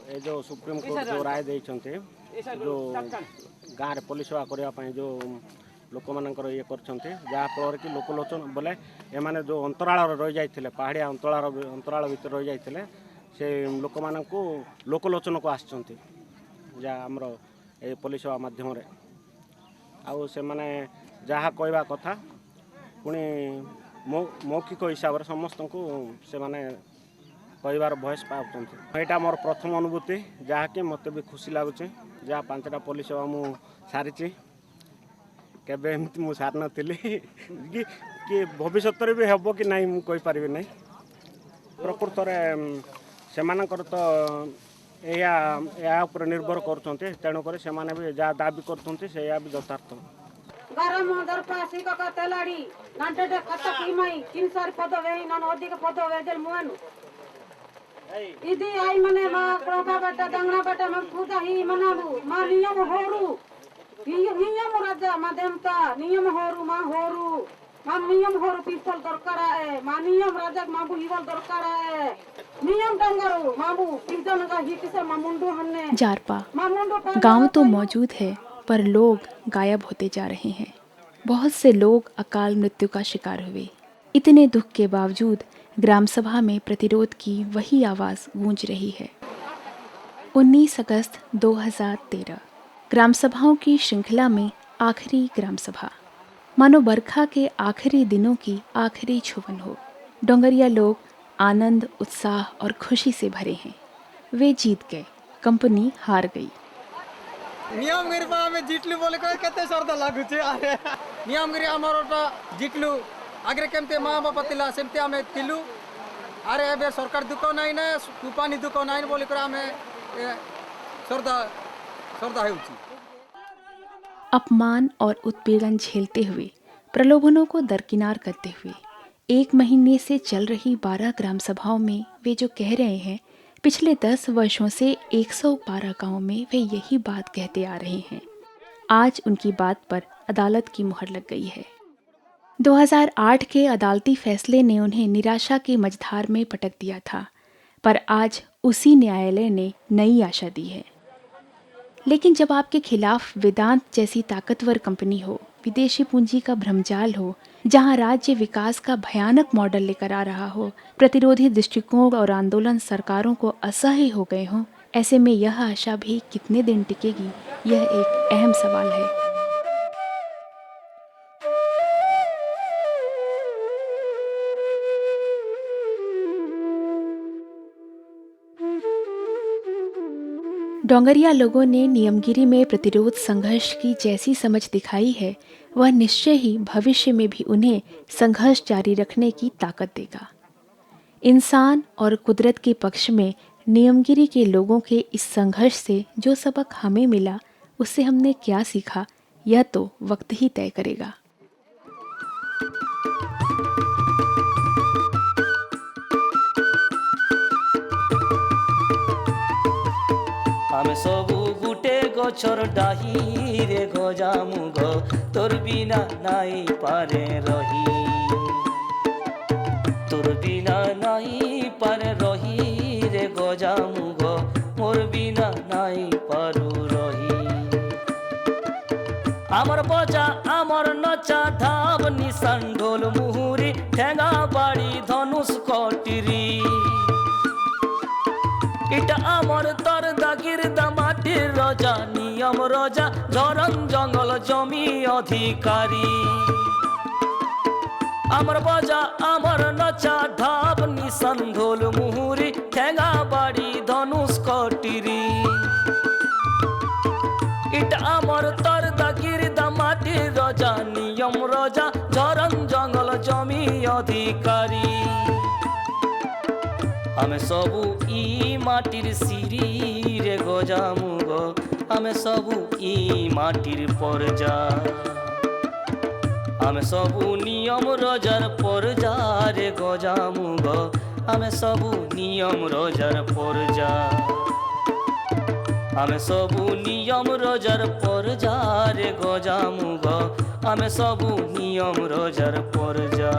ये जो सुप्रीम कोर्ट जो राय देइछन्ते जो गाँव पुलिस सेवा करने जो लोक मानकर ये करछन्ते जहाँ फल कि लोकलोचन बोले एमाने जो अंतराल रही जाइथिले पहाड़िया अंतराल भीतर रही जाइथिले से लोक मानकू लोकलोचन को आछन्ते जहाँ आमर ए पुलिस सेवा माध्यम रे आउ से माने जहाँ कहवा कथा पुणी मौखिक हिसाब से समस्त को से माने कहबार भयस पाउछन्ते। एटा मोर प्रथम अनुभूति जहाँकि मत भी खुशी लगुचे जहाँ 5टा पुलिस सेवा मु सारी केबे एमती मु सार नथिली कि भविष्य भी हेबो कि नहीं मु कहि परिबे नहीं। प्रकृत रे सेमानकर तो या ऊपर निर्भर करछन्ते तेणु करे सेमाने भी जा दाबी करछन्ते से या भी यथार्थ। गरम दरपा सिक का तेलाड़ी नांटे खत्ता कीमई 300 पद वे नन अधिक पद वे जल मुअनु इदी आई मने मा क्रोका बटा दंगना बटा म पूजा ही मनाबू मा नियम होरू नियम राजा माध्यमता नियम होरु मा होरु मा नियम होरु पीपल दरकार है मा नियम राजा माबू हिवल दरकार है नियम डंगरो माबू पिजन का हित से मामुंडो हमने जारपा गांव तो मौजूद है पर लोग गायब होते जा रहे हैं। बहुत से लोग अकाल मृत्यु का शिकार हुए। इतने दुख के बावजूद ग्राम सभा में प्रतिरोध की वही आवाज़ गूंज रही है। 19 अगस्त 2013 ग्राम सभाओं की श्रृंखला में आखिरी ग्राम सभा, मानो बरखा के आखिरी दिनों की आखिरी छुवन हो। डोंगरिया लोग आनंद, उत्साह और खुशी से भरे हैं। वे जीत गए, कंपनी हार गई। नियमगिरी में जितलु बोले केते श्रद्धा लागुचे अरे नियमगिरी आमरटा जितलु आगे केमते माँ बापा तिला सेमते आमे तिलु अरे एबे सरकार दुख नाई ना कुपानी दुख नाई बोली कर आमे श्रद्धा हेउची। अपमान और उत्पीड़न झेलते हुए, प्रलोभनों को दरकिनार करते हुए 1 महीने से चल रही 12 ग्राम सभाओं में वे जो कह रहे हैं, पिछले 10 वर्षों से 112 गांवों में वे यही बात कहते आ रहे हैं। आज उनकी बात पर अदालत की मुहर लग गई है। 2008 के अदालती फैसले ने उन्हें निराशा के मझधार में पटक दिया था, पर आज उसी न्यायालय ने नई आशा दी है। लेकिन जब आपके खिलाफ वेदांत जैसी ताकतवर कंपनी हो, विदेशी पूंजी का भ्रमजाल हो, जहां राज्य विकास का भयानक मॉडल लेकर आ रहा हो, प्रतिरोधी दृष्टिकोण और आंदोलन सरकारों को असह्य हो गए हों, ऐसे में यह आशा भी कितने दिन टिकेगी, यह एक अहम सवाल है। डोंगरिया लोगों ने नियमगिरी में प्रतिरोध संघर्ष की जैसी समझ दिखाई है, वह निश्चय ही भविष्य में भी उन्हें संघर्ष जारी रखने की ताकत देगा। इंसान और कुदरत के पक्ष में नियमगिरी के लोगों के इस संघर्ष से जो सबक हमें मिला, उससे हमने क्या सीखा, यह तो वक्त ही तय करेगा। आमे सबू गुटे गछर डाही रे गजामुग तोर बिना नाई पारे रही तोर बिना नाई पारे रही रे गजामुग मोर बिना नाई पारु रही आमर बजा आमर नचा ढाब निशान ढोल मुहुरी ठेंगा बाड़ी धनुष कटिरी इटा आमर तर दागिर दामाटिर रजा नियम रजा झरन जंगल जमी अधिकारी आमर बजा आमर नचा ढाब निशान ढोल मुहुरी ठेंगा बाड़ी धनुष कटिरी इटा आमर तर दागिर दामाटिर रजा नियम रजा झरन जंगल जमी अधिकारी आमे सबू ई माटिर सिरी रे गजामुग आमे सबू ई माटिर परजा आमे सबू नियम रजार परजा रे गजामुग आमे सबू नियम रजार परजा आमे सबू नियम रजार परजा रे गजामुग आमे सबू नियम रजार परजा।